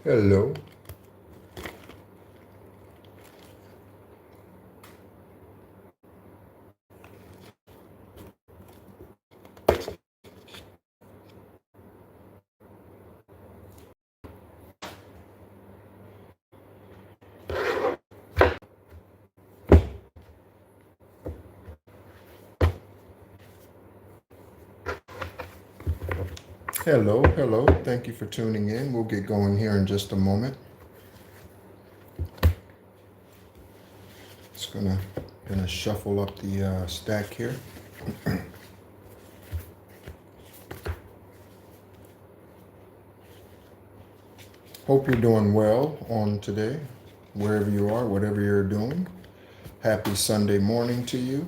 Hello. Hello, hello. Thank you for tuning in. We'll get going here in just a moment. Just gonna shuffle up the stack here. Hope you're doing well on today, wherever you are, whatever you're doing. Happy Sunday morning to you.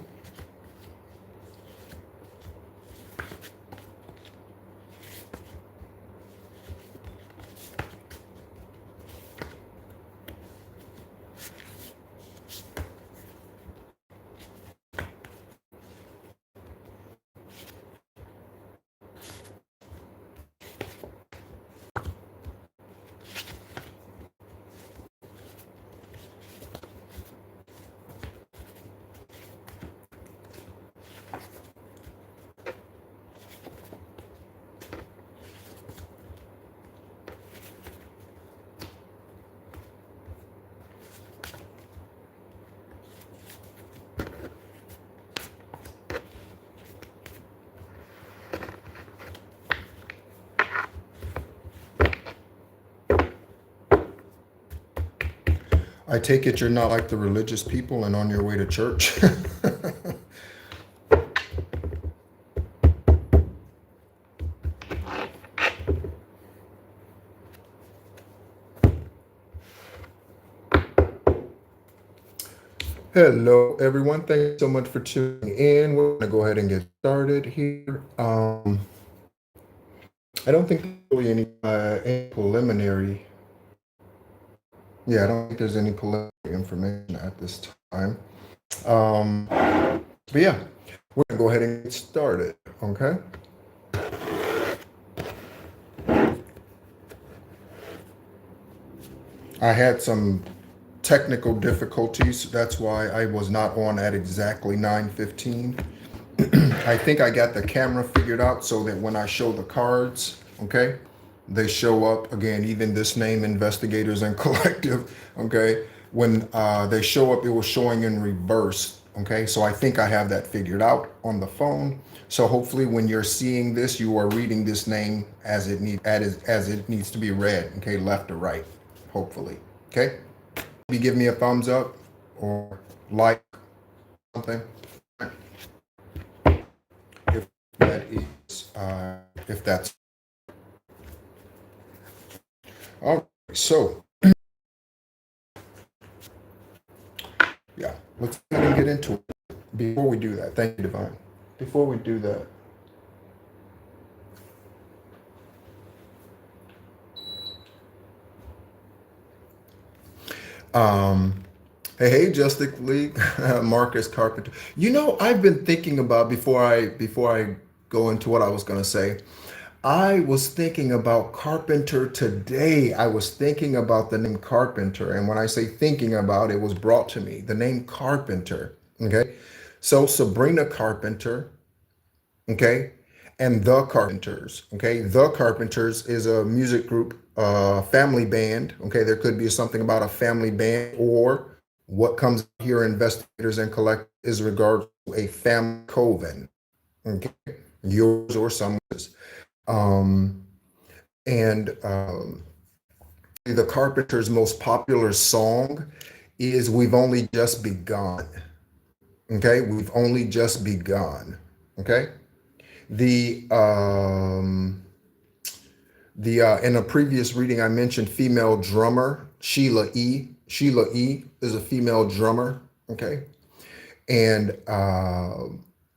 I take it you're not like the religious people and on your way to church. Hello, everyone. Thank you so much for tuning in. We're going to go ahead and get started here. I don't think there's really any preliminary. Yeah, I don't think there's any preliminary information at this time. But yeah, we're going to go ahead and get started. Okay. I had some technical difficulties. That's why I was not on at exactly 9:15. I think I got the camera figured out so that when I show the cards, okay, they show up again, even this name, Investigators and Collective, okay, when they show up, it was showing in reverse, okay, so I think I have that figured out on the phone. So hopefully when you're seeing this, you are reading this name as it needs to be read, okay, left or right, hopefully, okay. Maybe give me a thumbs up or like something if that is if that's all right. So yeah, let's go ahead and get into it. Before we do that, thank you, Divine. Before we do that, hey, Justice League, Marcus Carpenter. You know, I've been thinking about before I go into what I was going to say. I was thinking about Carpenter today. I was thinking about the name Carpenter, and when I say thinking about, it was brought to me the name Carpenter. Okay, so Sabrina Carpenter. Okay, and the Carpenters. Okay, the Carpenters is a music group, family band. Okay, there could be something about a family band, or what comes here, investigators and collect is regard to a family coven. Okay, yours or someone's. Um, and the Carpenters' most popular song is "We've Only Just Begun." Okay, we've only just begun. Okay, the in a previous reading I mentioned female drummer Sheila E. Sheila E. is a female drummer. Okay, and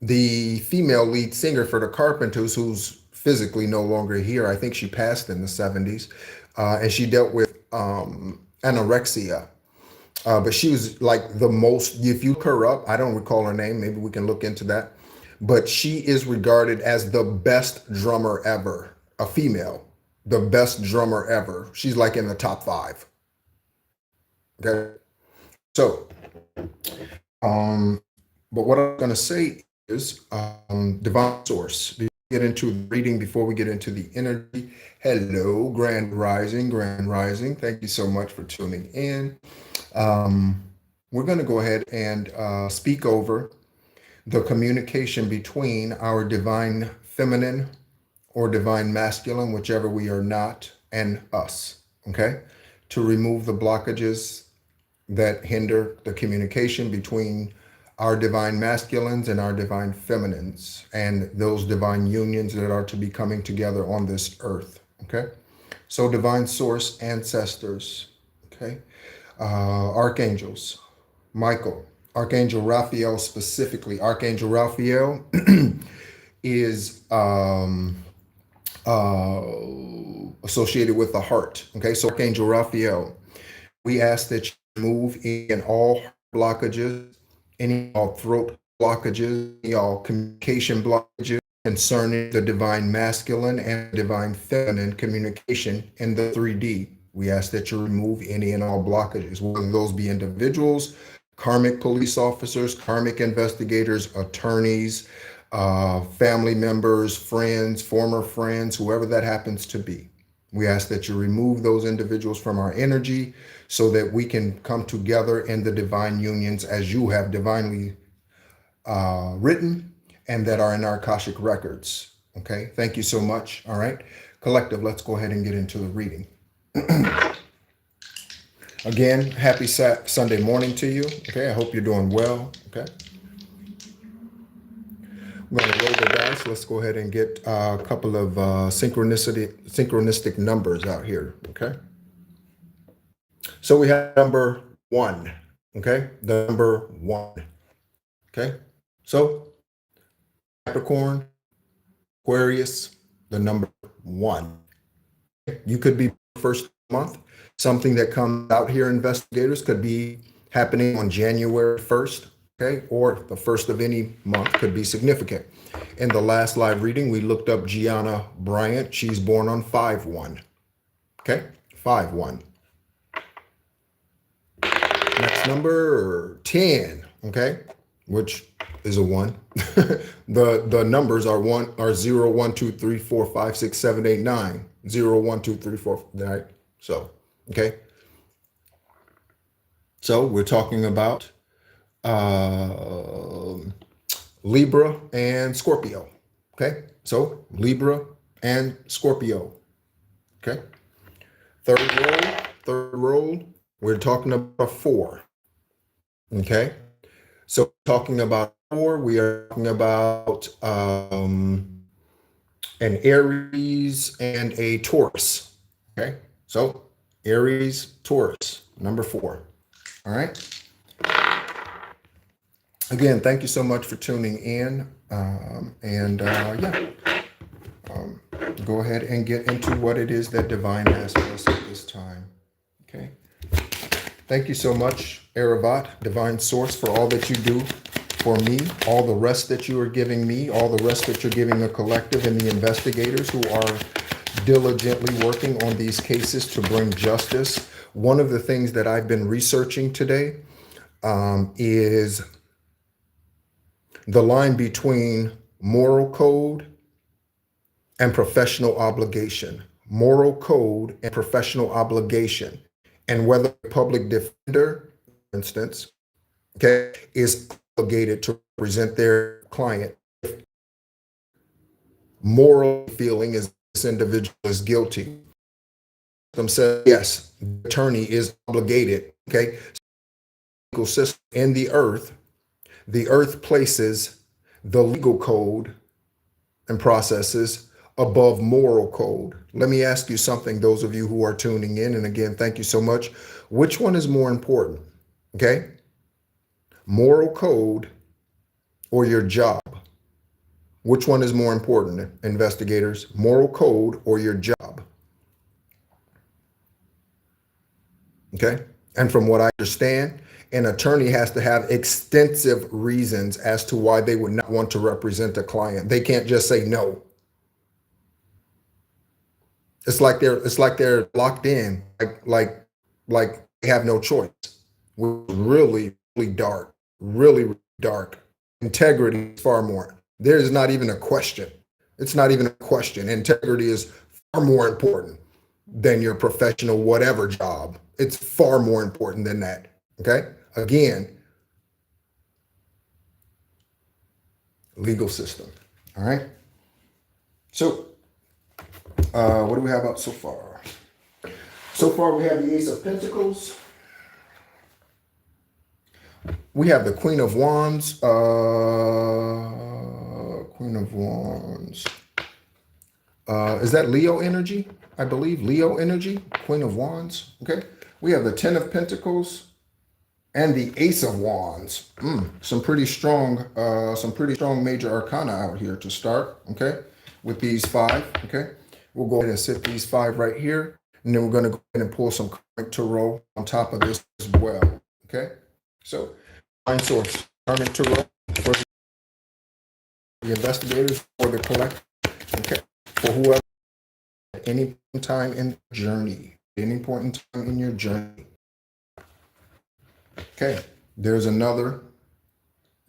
the female lead singer for the Carpenters, who's physically no longer here. I think she passed in the 70s, and she dealt with anorexia. But she was like the most, if you look her up, I don't recall her name, maybe we can look into that. But she is regarded as the best drummer ever, a female. the best drummer ever. She's like in the top five. Okay. So, um, but what I'm going to say is divine source. Do you get into reading before we get into the energy? Hello, Grand Rising, Grand Rising. Thank you so much for tuning in. Um, we're going to go ahead and speak over the communication between our divine feminine or divine masculine, whichever we are not, and us. Okay. To remove the blockages that hinder the communication between our divine masculines and our divine feminines and those divine unions that are to be coming together on this earth. Okay. So, divine source, ancestors. Okay. Archangels, Michael, Archangel Raphael specifically. Archangel Raphael is uh, associated with the heart. Okay, so Archangel Raphael, we ask that you remove any and all blockages, any all throat blockages, any all communication blockages concerning the divine masculine and divine feminine communication in the 3D. We ask that you remove any and all blockages, whether those be individuals, karmic police officers, karmic investigators, attorneys, family members, friends, former friends, whoever that happens to be. We ask that you remove those individuals from our energy so that we can come together in the divine unions as you have divinely written and that are in our Akashic records. Okay, thank you so much. All right, collective, let's go ahead and get into the reading. Again, happy Sunday morning to you. Okay, I hope you're doing well. Okay, we're going to roll the dice. Let's go ahead and get a couple of synchronistic numbers out here. Okay, so we have number one. Okay, the number one. Okay, so Capricorn, Aquarius, the number one. You could be first month. Something that comes out here, investigators, could be happening on January 1st, okay, or the first of any month could be significant. In the last live reading, we looked up Gianna Bryant. She's born on 5/1, okay, 5/1. Next number 10, okay, which is a one. The numbers are 0, 1, 2, 3, 4, 5, 6, 7, 8, 9. 0, 1, 2, 3, 4, right? So, okay. So we're talking about uh, Libra and Scorpio. Okay. So Libra and Scorpio. Okay. Third roll, we're talking about 4. Okay. So talking about 4, we are talking about an Aries and a Taurus. Okay. So Aries, Taurus, number 4. All right. Again, thank you so much for tuning in. Go ahead and get into what it is that Divine has for us at this time. Okay. Thank you so much, Aravat, Divine Source, for all that you do for me, all the rest that you are giving me, all the rest that you're giving the collective and the investigators who are diligently working on these cases to bring justice. One of the things that I've been researching today is the line between moral code and professional obligation. Moral code and professional obligation. And whether a public defender, for instance, okay, is obligated to represent their client. Moral feeling is this individual is guilty. Them says yes, the attorney is obligated. Okay, legal system in the earth places the legal code and processes above moral code. Let me ask you something, those of you who are tuning in, and again, thank you so much. Which one is more important? Okay, moral code or your job? Which one is more important, investigators? Moral code or your job? Okay. And from what I understand, an attorney has to have extensive reasons as to why they would not want to represent a client. They can't just say no. It's like they're locked in, like they have no choice. We're really, really dark, really, really dark. Integrity is far more. There is not even a question. It's not even a question. Integrity is far more important than your professional whatever job. It's far more important than that. Okay. Again, legal system. All right. So, what do we have up so far? So far, we have the Ace of Pentacles. We have the Queen of Wands. Queen of Wands. Is that Leo energy? I believe Leo energy. Queen of Wands. Okay. We have the Ten of Pentacles and the Ace of Wands. Some pretty strong major arcana out here to start. Okay. With these five. Okay. We'll go ahead and sit these five right here. And then we're going to go ahead and pull some karmic tarot on top of this as well. Okay. So, find source. Karmic tarot for the investigators or the collector. Okay. For whoever at any time in the journey. Any point in time in your journey. Okay. There's another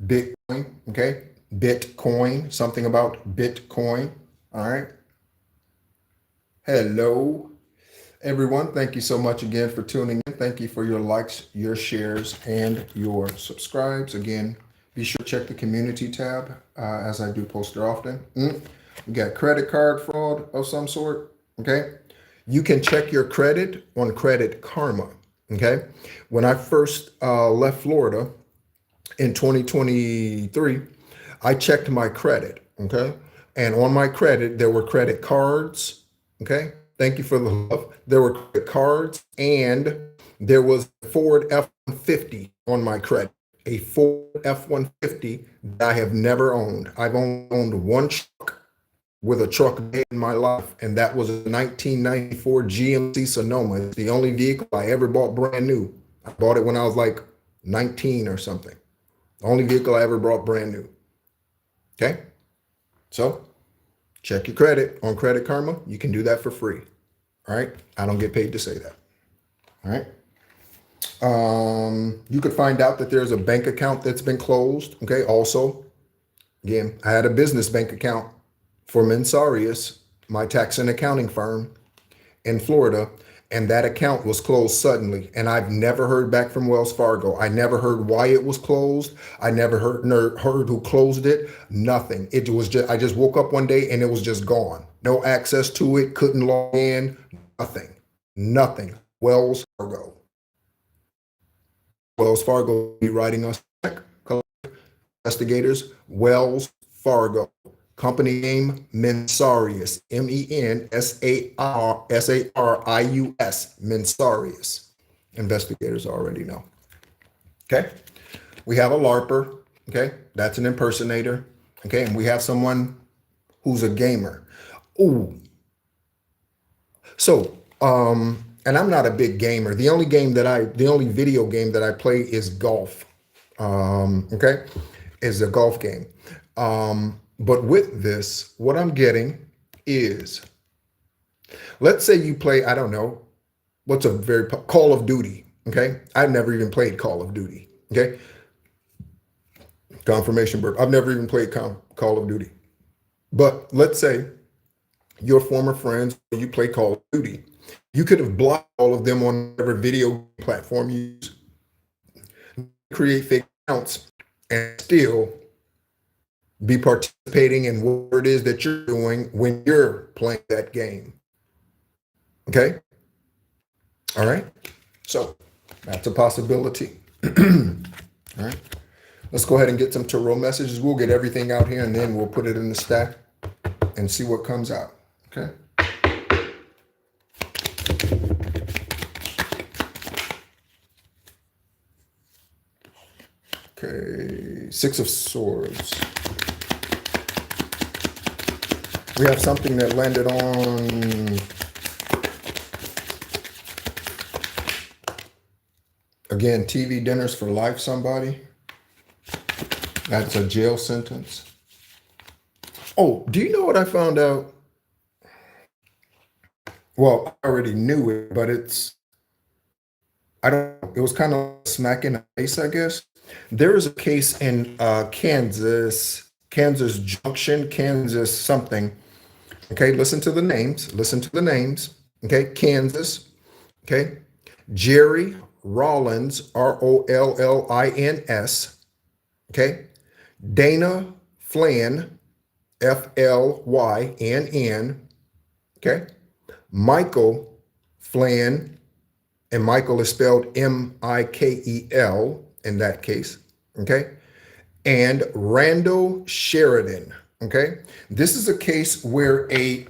Bitcoin. Okay. Bitcoin. Something about Bitcoin. All right. Hello, everyone. Thank you so much again for tuning in. Thank you for your likes, your shares, and your subscribes. Again, be sure to check the community tab as I do post it often. We got credit card fraud of some sort. Okay. You can check your credit on Credit Karma. Okay. When I first left Florida in 2023, I checked my credit. Okay. And on my credit, there were credit cards. Okay. Thank you for the love. There were credit cards and there was a Ford F-150 on my credit. A Ford F-150 that I have never owned. I've only owned one truck with a truck day in my life, and that was a 1994 GMC Sonoma. It's the only vehicle I ever bought brand new. I bought it when I was like 19 or something. The only vehicle I ever bought brand new. Okay. So check your credit on Credit Karma. You can do that for free. All right. I don't get paid to say that. All right. You could find out that there's a bank account that's been closed. Okay. Also, again, I had a business bank account for Mensarius, my tax and accounting firm in Florida, and that account was closed suddenly. And I've never heard back from Wells Fargo. I never heard why it was closed. I never heard who closed it. Nothing. It was just, I just woke up one day and it was just gone. No access to it. Couldn't log in. Nothing. Wells Fargo. Wells Fargo be writing us back. Investigators. Wells Fargo. Company name Mensarius, Mensarius, Mensarius. Investigators already know. Okay. We have a LARPer. Okay. That's an impersonator. Okay. And we have someone who's a gamer. Ooh. So, and I'm not a big gamer. The only video game that I play is golf. Okay. Is a golf game. But with this, what I'm getting is, let's say you play, I don't know, Call of Duty. Okay. I've never even played Call of Duty. Okay. Confirmation bird. I've never even played Call of Duty. But let's say your former friends, you play Call of Duty. You could have blocked all of them on whatever video platform you use, create fake accounts, and still be participating in what it is that you're doing when you're playing that game. Okay. All right. So that's a possibility. All right. Let's go ahead and get some tarot messages. We'll get everything out here and then we'll put it in the stack and see what comes out. Okay. Okay. Six of Swords. We have something that landed on, again, TV dinners for life, somebody. That's a jail sentence. Oh, do you know what I found out? Well, I already knew it, but I don't, it was kind of smack in the face, I guess. There is a case in Kansas, Kansas Junction, Kansas something. Okay, listen to the names. Okay, Kansas. Okay, Jerry Rollins, Rollins. Okay, Dana Flynn, Flynn. Okay, Michael Flynn, and Michael is spelled Mikel in that case. Okay, and Randall Sheridan. Okay, this is a case where a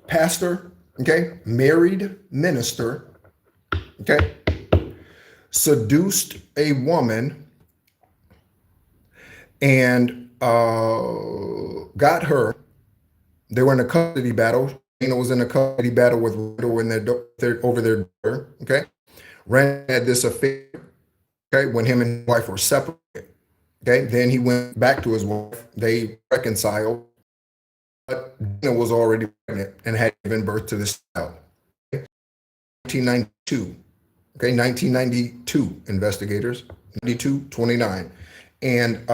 pastor, okay, married minister, okay, seduced a woman and got her. They were in a custody battle. Dana was in a custody battle with Randall in over their daughter. Okay, Randall had this affair. Okay, when him and his wife were separated. Okay, then he went back to his wife. They reconciled, but Dana was already pregnant and had given birth to this child. Okay? 1992. Okay, 1992 investigators, 92-29. And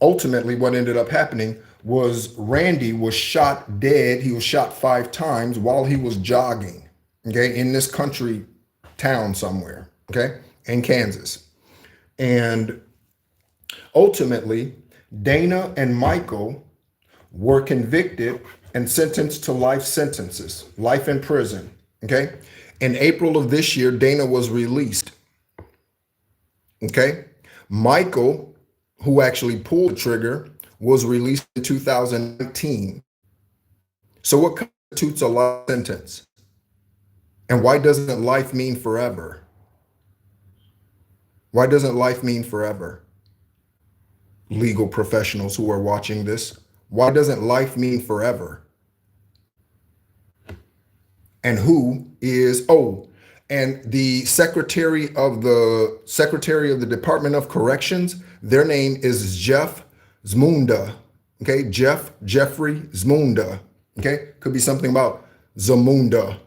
ultimately, what ended up happening was Randy was shot dead. He was shot 5 times while he was jogging, okay, in this country town somewhere, okay, in Kansas. And ultimately, Dana and Michael were convicted and sentenced to life sentences, life in prison. Okay. In April of this year, Dana was released. Okay. Michael, who actually pulled the trigger, was released in 2019. So, what constitutes a life sentence? And why doesn't life mean forever? Why doesn't life mean forever? Legal professionals who are watching this, why doesn't life mean forever? And who is, oh, and the secretary of the Department of Corrections, their name is Jeff Zmunda. Okay, Jeffrey Zmunda. Okay, could be something about Zamunda.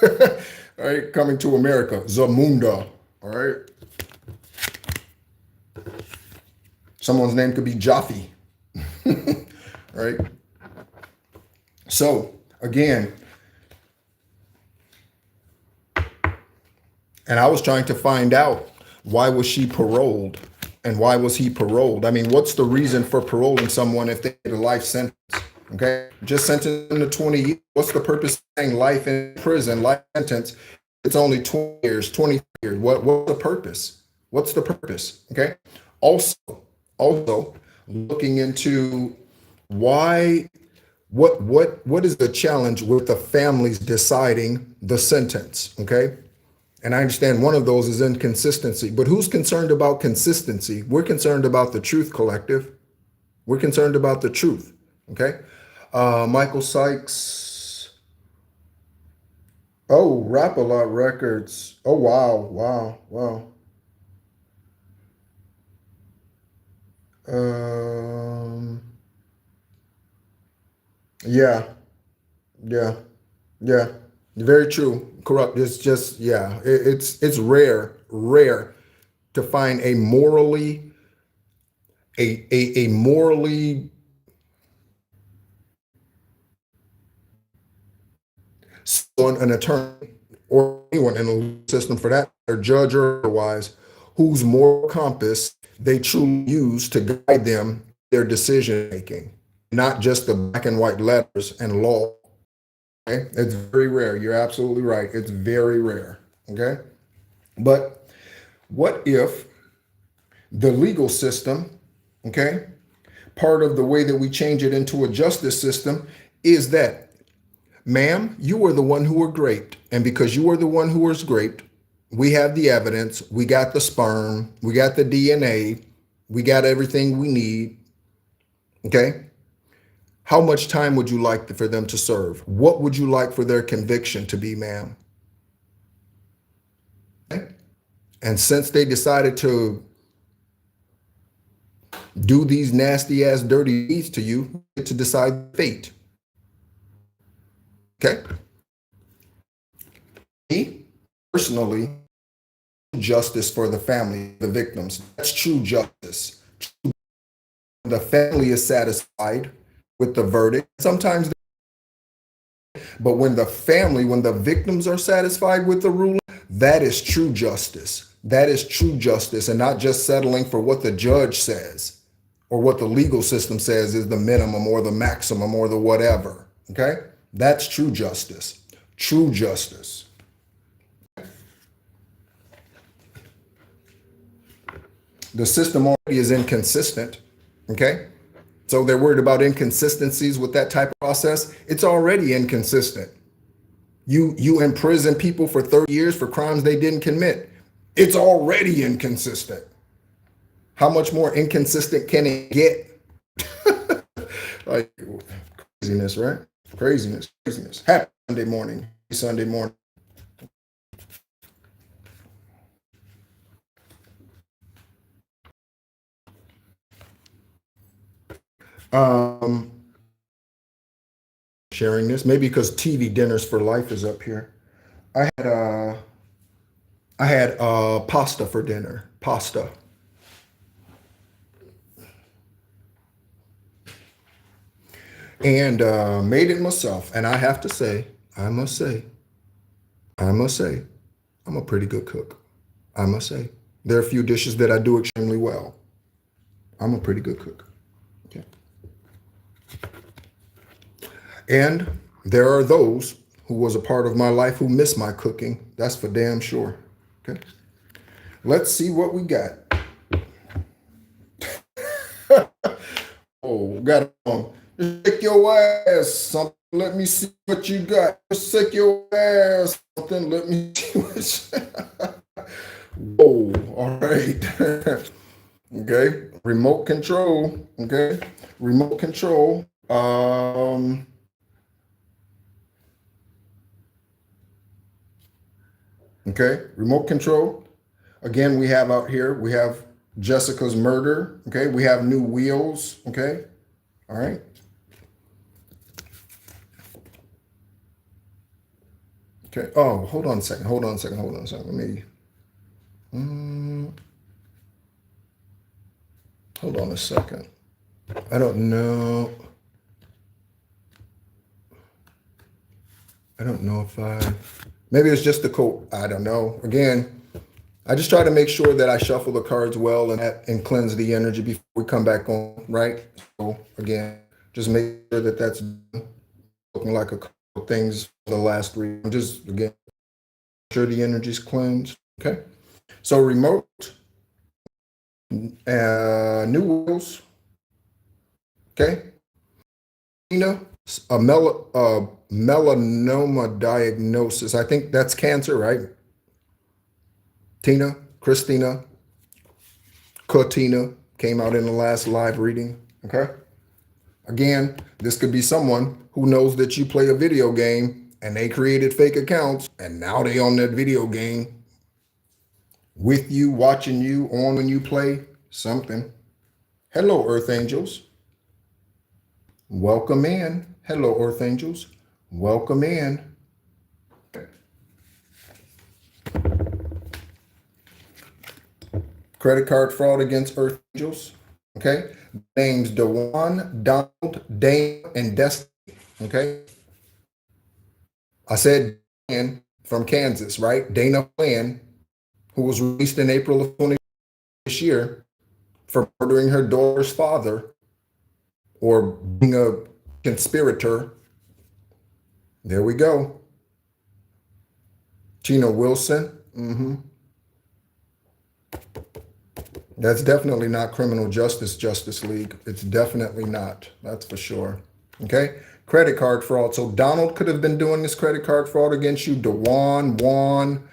All right, coming to America, Zamunda. All right, someone's name could be Jaffe. All right. So again, and I was trying to find out, why was she paroled and why was he paroled? I mean, what's the reason for paroling someone if they get a life sentence? Okay, just sentence them to 20 years. What's the purpose of saying life in prison, life sentence? It's only 20 years, 20 years. What's the purpose? What's the purpose? Okay. Also, also looking into why, what is the challenge with the families deciding the sentence? Okay. And I understand one of those is inconsistency, but who's concerned about consistency? We're concerned about the truth, collective. We're concerned about the truth. Okay. Michael Sykes. Oh, Rap a Lot Records. Oh, wow. Wow. Wow. Um, yeah. Yeah. Yeah. Very true. Corrupt. It's just, yeah. It's rare to find a morally, a morally an attorney or anyone in the legal system for that, or judge or otherwise, whose moral compass they truly use to guide them their decision making, not just the black and white letters and law. Okay, it's very rare. You're absolutely right. It's very rare. Okay, but what if the legal system, okay, part of the way that we change it into a justice system is that, ma'am, you were the one who were raped. And because you were the one who was raped, we have the evidence. We got the sperm. We got the DNA. We got everything we need. Okay. How much time would you like for them to serve? What would you like for their conviction to be, ma'am? Okay? And since they decided to do these nasty ass dirty deeds to you, you get to decide fate. Okay. Me, personally, justice for the family, the victims. That's true justice. The family is satisfied with the verdict. Sometimes, but when the victims are satisfied with the ruling, that is true justice. That is true justice, and not just settling for what the judge says or what the legal system says is the minimum or the maximum or the whatever. Okay? That's true justice. True justice. The system already is inconsistent. Okay? So they're worried about inconsistencies with that type of process. It's already inconsistent. You imprison people for 30 years for crimes they didn't commit. It's already inconsistent. How much more inconsistent can it get? Like craziness, right? Craziness, craziness. Happy Sunday morning. Sunday morning. Um, Sharing this maybe because TV dinners for life is up here. I had pasta for dinner. Pasta. And made it myself. And I have to say, I must say, I'm a pretty good cook. I must say. There are a few dishes that I do extremely well. I'm a pretty good cook. Okay. And there are those who was a part of my life who miss my cooking. That's for damn sure. Okay. Let's see what we got. Oh, got it on. Just shake your ass. Something. Let me see what you got. Just shake your ass. Something. Let me see what. Whoa. All right. Okay. Remote control. Okay. Remote control. Okay. Remote control. Again, we have out here. We have Jessica's murder. Okay. We have new wheels. Okay. All right. Okay. Oh, hold on a second. Hold on a second. Hold on a second. Let me. Mm, Hold on a second. I don't know. I don't know if I. Maybe it's just the code. I don't know. Again, I just try to make sure that I shuffle the cards well and cleanse the energy before we come back on, right? So again, just make sure that that's looking like a couple of things for the last three. Just again, make sure the energy's cleansed. Okay. So remote, new wheels. Okay. Tina, melanoma diagnosis. I think that's cancer, right? Tina, Christina, Cortina came out in the last live reading. Okay. Again, this could be someone who knows that you play a video game and they created fake accounts and now they on that video game with you, watching you on when you play something. Hello, Earth Angels. Welcome in. Hello, Earth Angels. Welcome in. Credit card fraud against Earth Angels. Okay. Names Dewan, Donald, Dane, and Destiny. Okay. I said Dan from Kansas, right? Dana Flynn, who was released in April of 20 this year for murdering her daughter's father or being a conspirator. There we go. Tina Wilson. That's definitely not criminal justice league. It's definitely not. That's for sure. Okay. Credit card fraud. So Donald could have been doing this credit card fraud against you. Dewan, Juan,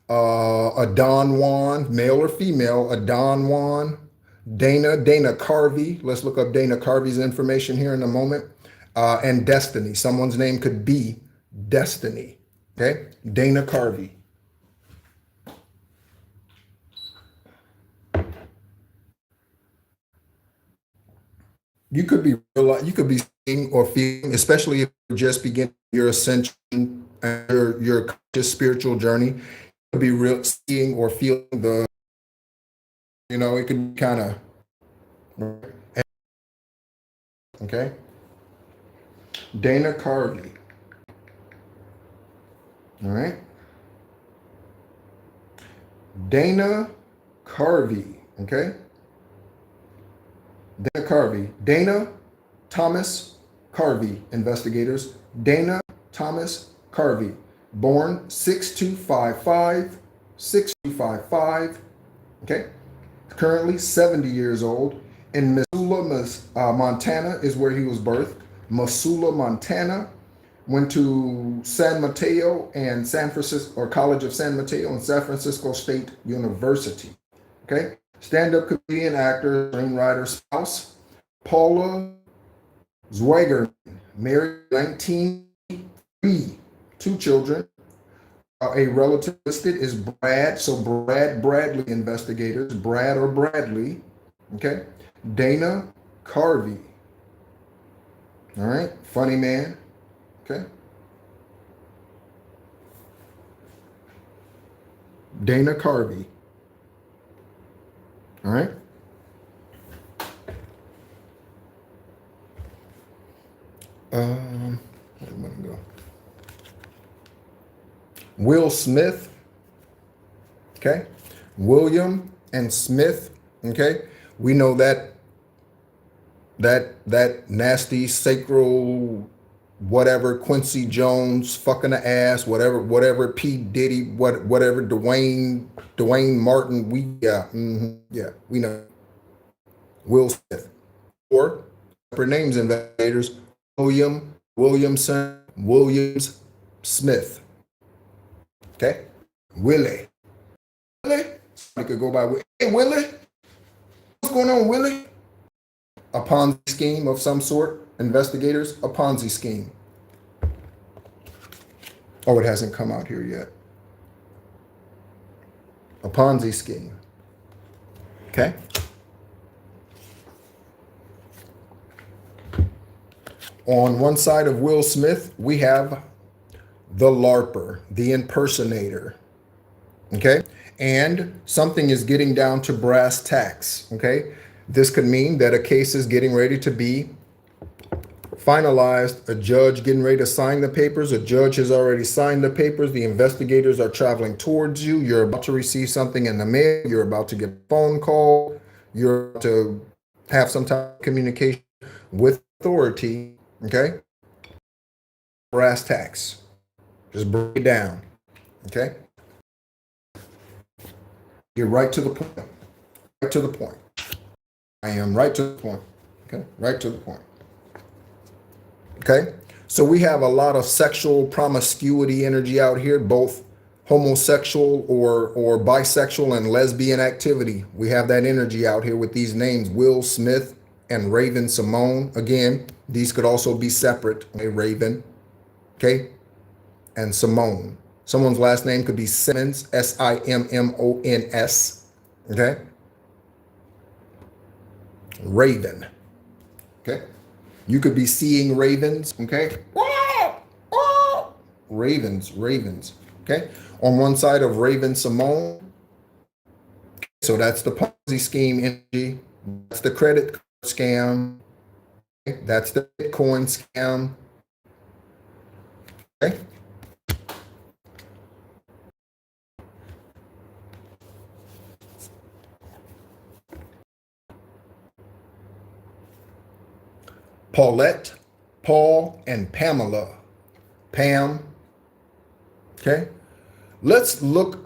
a Don Juan, male or female, a Don Juan, Dana Carvey. Let's look up Dana Carvey's information here in a moment. And Destiny. Someone's name could be Destiny. Okay. Dana Carvey. You could be you could be seeing or feeling, especially if you're just beginning your ascension and your conscious spiritual journey. You could be real seeing or feeling the, it could be kind of okay. Dana Carvey. All right. Dana Carvey. Okay. Dana Carvey. Dana Thomas Carvey, investigators. Dana Thomas Carvey, born 6255, okay? Currently 70 years old. In Missoula, Montana is where he was birthed. Missoula, Montana. Went to San Mateo and San Francisco, or College of San Mateo and San Francisco State University. Okay? Stand-up comedian, actor, screenwriter, spouse. Paula Zweger, married 1903, two children. A relative listed is Brad. So Brad Bradley, investigators. Brad or Bradley. Okay. Dana Carvey. All right. Funny man. Okay. Dana Carvey. All right. Where am I gonna go? Will Smith. Okay. William and Smith. Okay. We know that nasty sacral whatever Quincy Jones fucking the ass, whatever P Diddy, whatever Dwayne Martin, yeah, we know. Will Smith. Or separate names, invaders. Williamson, Williams, Smith. Okay? Willie. Willie? Somebody could go by Willie. Hey, Willie? What's going on, Willie? A Ponzi scheme of some sort. Investigators, a Ponzi scheme. Oh, it hasn't come out here yet. A Ponzi scheme. Okay? On one side of Will Smith, we have the LARPer, the impersonator. Okay? And something is getting down to brass tacks. Okay? This could mean that a case is getting ready to be finalized, a judge getting ready to sign the papers. A judge has already signed the papers. The investigators are traveling towards you. You're about to receive something in the mail. You're about to get a phone call. You're about to have some type of communication with authority. Okay? Brass tacks. Just break it down. Okay? Get right to the point. Right to the point. I am right to the point. Okay? Right to the point. Okay? So we have a lot of sexual promiscuity energy out here, both homosexual or bisexual and lesbian activity. We have that energy out here with these names, Will Smith and Raven Simone. Again, these could also be separate. Okay? Raven, okay, and Simone. Someone's last name could be Simmons, Simmons. Okay? Raven. Okay? You could be seeing ravens. Okay? Ravens. Okay? On one side of Raven Simone. So that's the Ponzi scheme energy. That's the credit card scam. Okay? That's the Bitcoin scam. Okay? Paulette, Paul, and Pamela. Pam. Okay? Let's look.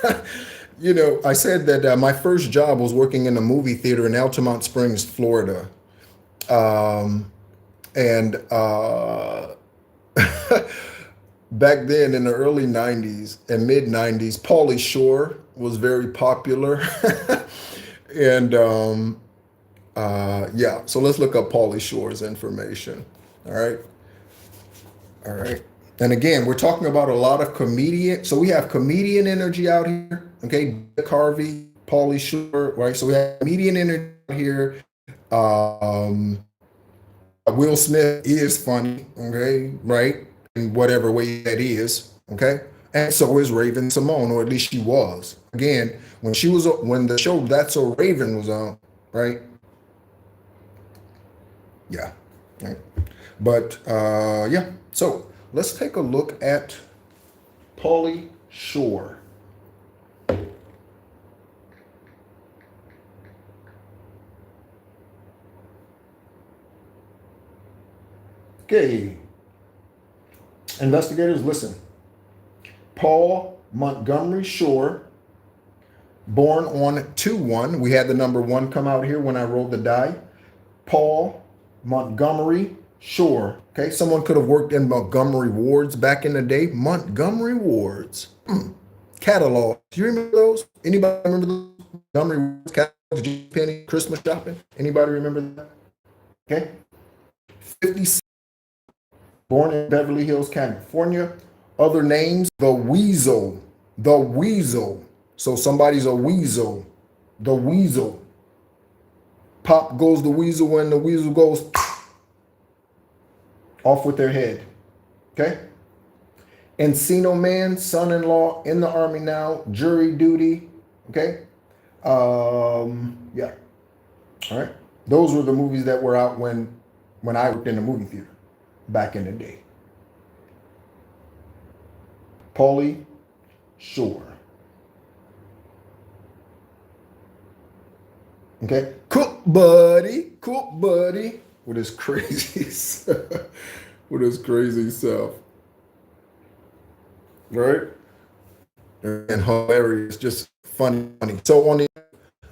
I said that my first job was working in a movie theater in Altamont Springs, Florida. And back then in the early 90s and mid 90s, Pauly Shore was very popular. And yeah, so let's look up Pauly Shore's information. All right. All right. And again, we're talking about a lot of comedian. So we have comedian energy out here. Okay. Carvey, Pauly Shore, right? So we have comedian energy out here. Will Smith is funny, okay, right? In whatever way that is, okay? And so is Raven Simone, or at least she was. Again, when the show That's So Raven was on, right? Yeah. Right. But yeah. So let's take a look at Pauly Shore. Okay. Investigators, listen. Paul Montgomery Shore, born on 2/1. We had the number 1 come out here when I rolled the die. Paul Montgomery Shore. Okay, someone could have worked in Montgomery wards back in the day. Montgomery wards. Catalog. Do you remember those? Anybody remember those? Montgomery wards, catalog, penny, Christmas shopping? Anybody remember that? Okay. 56. Born in Beverly Hills, California. Other names, the Weasel. The Weasel. So somebody's a weasel. The Weasel. Pop goes the weasel when the weasel goes off with their head. Okay? Encino Man, son-in-law, in the army now, jury duty. Okay? Yeah. All right. Those were the movies that were out when I worked in the movie theater back in the day. Pauly Shore. Okay. Cook buddy with his crazy with his crazy self. Right? And hilarious, just funny. So on the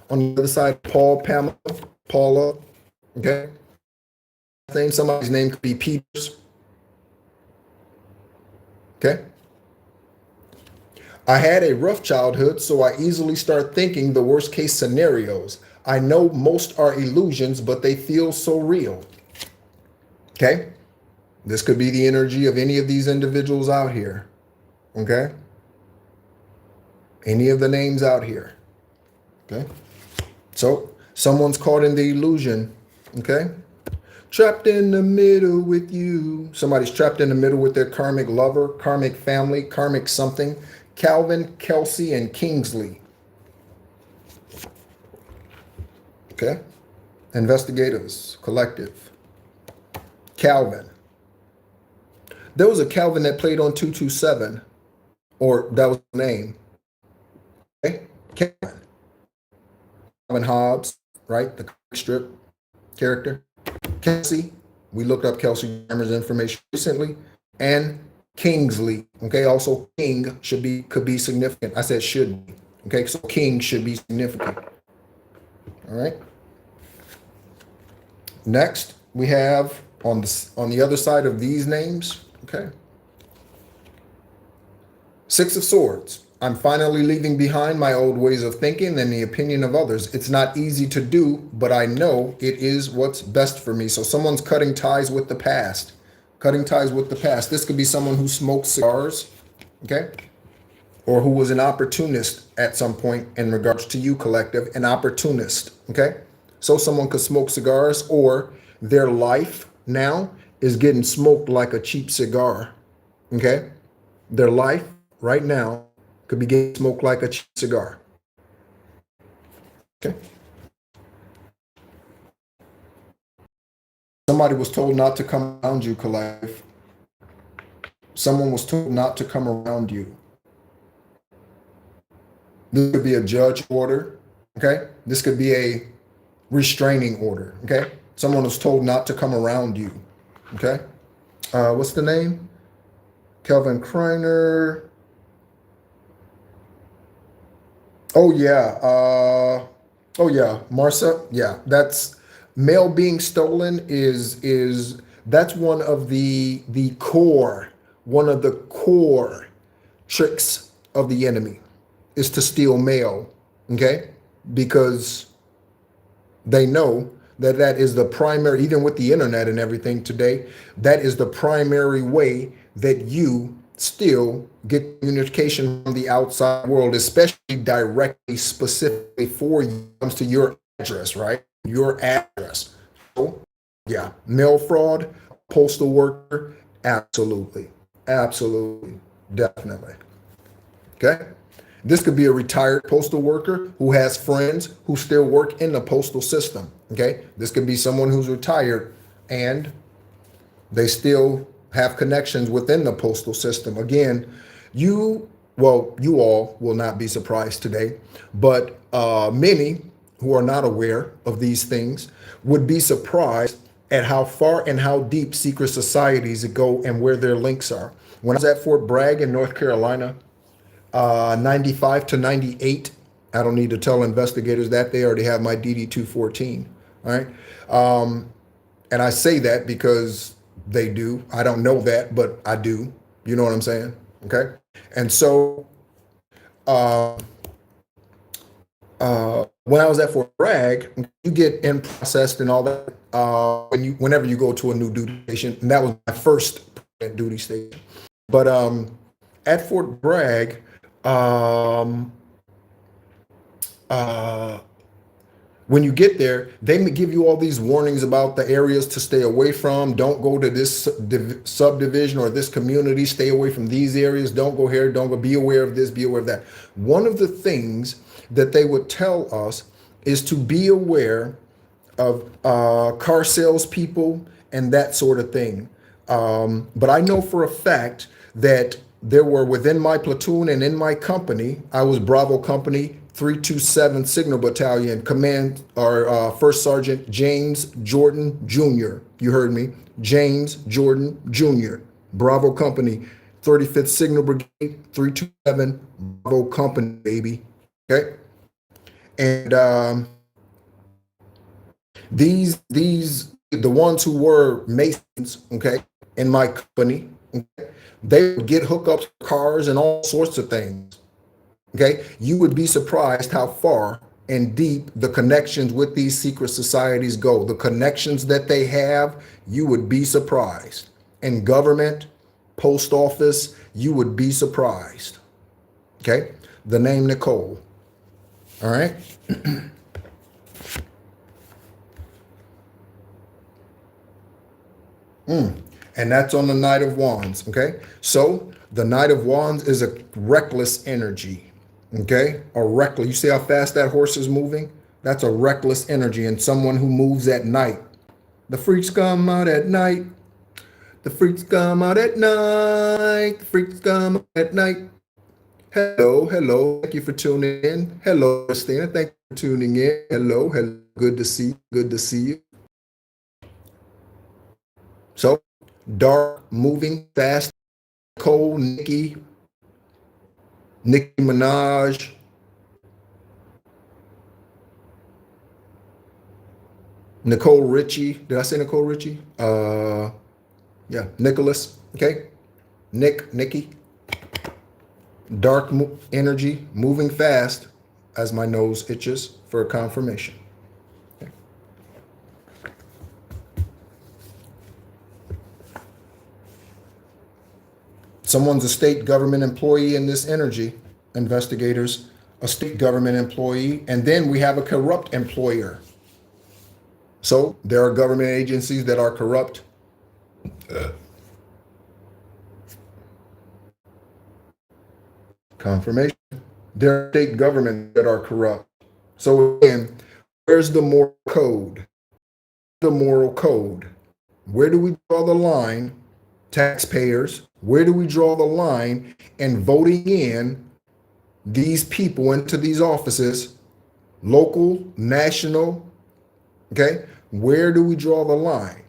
other side, Paula, okay? Somebody's name could be Peters. Okay? I had a rough childhood, so I easily start thinking the worst case scenarios. I know most are illusions, but they feel so real. Okay? This could be the energy of any of these individuals out here. Okay? Any of the names out here. Okay? So, someone's caught in the illusion. Okay? Trapped in the middle with you. Somebody's trapped in the middle with their karmic lover, karmic family, karmic something. Calvin, Kelsey, and Kingsley. Okay? Investigators, collective. Calvin. There was a Calvin that played on 227, or that was the name. Okay? Calvin. Calvin Hobbs, right? The strip character. Kelsey. We looked up Kelsey Grammer's information recently. And Kingsley. Okay, also King could be significant. I said should be. Okay, so King should be significant. All right. Next, we have on the other side of these names, okay? 6 of Swords. I'm finally leaving behind my old ways of thinking and the opinion of others. It's not easy to do, but I know it is what's best for me. So someone's cutting ties with the past. Cutting ties with the past. This could be someone who smoked cigars, okay? Or who was an opportunist at some point in regards to you, collective, an opportunist, okay? So someone could smoke cigars, or their life now is getting smoked like a cheap cigar, okay? Their life right now could be getting smoked like a cheap cigar, okay? Somebody was told not to come around you, collective. Someone was told not to come around you. This could be a judge order, okay? This could be a restraining order, okay? Someone was told not to come around you, okay? What's the name? Kelvin Kreiner. Oh yeah, Marcia. Yeah, that's mail being stolen is that's one of the one of the core tricks of the enemy is to steal mail, okay? Because they know that is the primary, even with the internet and everything today, that is the primary way that you still get communication from the outside world, especially directly, specifically for you, comes to your address, right? Your address. So Yeah, mail fraud, postal worker, absolutely, absolutely, definitely. Okay. This could be a retired postal worker who has friends who still work in the postal system. Okay. This could be someone who's retired and they still have connections within the postal system. Again, you all will not be surprised today, but many who are not aware of these things would be surprised at how far and how deep secret societies go and where their links are. When I was at Fort Bragg in North Carolina, 95 to 98. I don't need to tell investigators that they already have my DD 214. All right. And I say that because they do. I don't know that, but I do. You know what I'm saying? Okay. And so when I was at Fort Bragg, you get in processed and all that whenever you go to a new duty station. And that was my first duty station. But at Fort Bragg, um, uh, when you get there, they give you all these warnings about the areas to stay away from. Don't go to this subdivision or this community. Stay away from these areas. Don't go here. Don't go. Be aware of this. Be aware of that. One of the things that they would tell us is to be aware of car salespeople and that sort of thing. But I know for a fact that there were within my platoon and in my company, I was Bravo Company 327 Signal Battalion, Command or First Sergeant James Jordan Jr. You heard me, James Jordan Jr. Bravo Company, 35th Signal Brigade, 327 Bravo Company, baby. Okay, and the ones who were Masons, okay, in my company, okay, they would get hookups, cars, and all sorts of things. Okay, you would be surprised how far and deep the connections with these secret societies go. The connections that they have, you would be surprised. In government, post office, you would be surprised. Okay, the name Nicole. All right. And that's on the Knight of Wands. Okay. So the Knight of Wands is a reckless energy. Okay. A reckless. You see how fast that horse is moving? That's a reckless energy and someone who moves at night. The freaks come out at night. The freaks come out at night. The freaks come out at night. Hello, hello. Thank you for tuning in. Hello, Christina. Thank you for tuning in. Hello, hello. Good to see you. Good to see you. So, dark, moving, fast, Cole, Nicki Minaj, Nicole Richie. Did I say Nicole Richie? Yeah, Nicholas. Okay, Nikki. Dark energy, moving fast, as my nose itches for a confirmation. Okay. Someone's a state government employee in this energy, investigators, a state government employee, and then we have a corrupt employer. So there are government agencies that are corrupt. Confirmation. There are state governments that are corrupt. So again, where's the moral code? The moral code. Where do we draw the line? Taxpayers, where do we draw the line in voting in these people into these offices, local, national? Okay, where do we draw the line?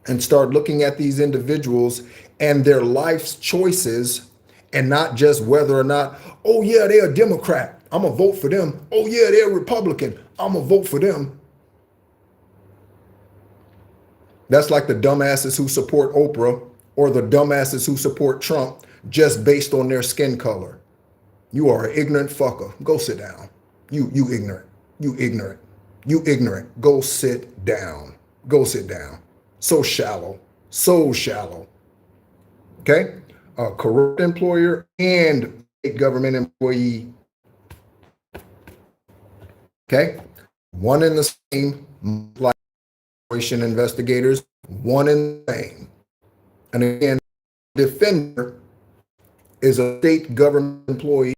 And start looking at these individuals and their life's choices, and not just whether or not, oh yeah, they're a Democrat, I'm gonna vote for them. Oh yeah, they're a Republican, I'm gonna vote for them. That's like the dumbasses who support Oprah or the dumbasses who support Trump just based on their skin color. You are an ignorant fucker. Go sit down. You ignorant. You ignorant. You ignorant. Go sit down. Go sit down. So shallow. So shallow. Okay? A corrupt employer and a government employee. Okay? One in the same, like situation investigators, one and the same. And again, defender is a state government employee.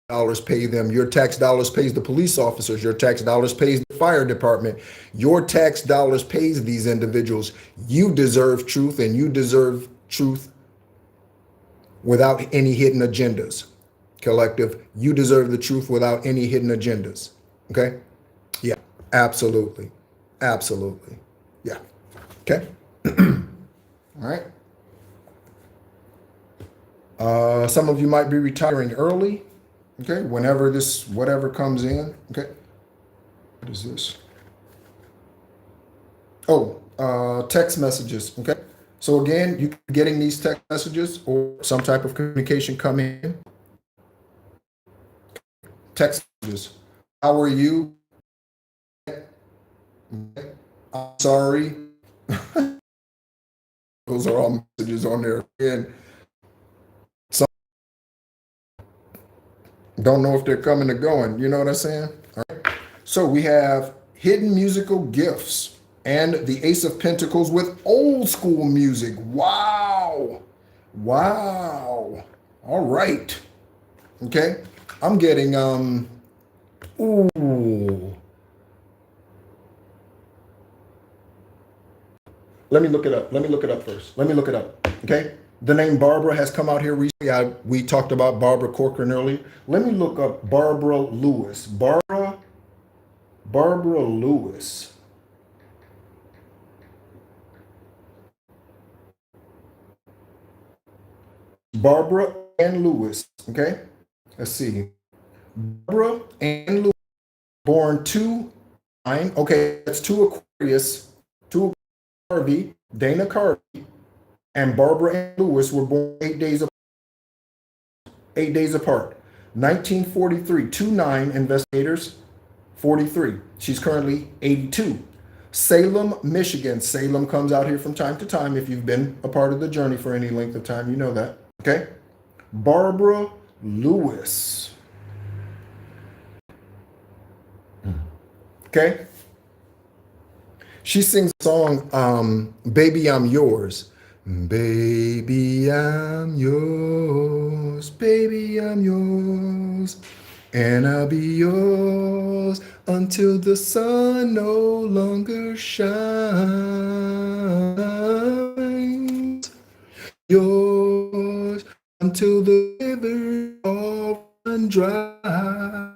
Dollars pay them. Your tax dollars pays the police officers. Your tax dollars pays the fire department. Your tax dollars pays these individuals. You deserve truth, and you deserve truth without any hidden agendas. Collective, you deserve the truth without any hidden agendas. Okay? Yeah, absolutely. Absolutely. Yeah. Okay? All right. Some of you might be retiring early. Okay, whenever this, whatever comes in. Okay. What is this? Oh, text messages. Okay. So again, you getting these text messages or some type of communication coming in. Text messages. How are you? I'm sorry. Those are all messages on there. And some don't know if they're coming or going. You know what I'm saying? All right. So we have hidden musical gifts and the Ace of Pentacles with old school music. Wow. Wow. All right. Okay. I'm getting ooh. Let me look it up. Let me look it up first. Let me look it up. Okay. The name Barbara has come out here recently. We talked about Barbara Corcoran earlier. Let me look up Barbara Lewis. Barbara Lewis. Barbara Ann Lewis. Okay. Let's see. Barbara Ann Lewis, born 2/9. Okay, that's 2 Aquarius, 2 Carvey, Dana Carvey, and Barbara Ann Lewis were born 8 days apart. 8 days apart. 1943, 2/9 investigators, 43. She's currently 82. Salem, Michigan. Salem comes out here from time to time. If you've been a part of the journey for any length of time, you know that. Okay? Barbara Lewis. Okay? She sings a song, Baby, I'm Yours. Baby, I'm yours. Baby, I'm yours. And I'll be yours until the sun no longer shines. Yours until the river all run dry.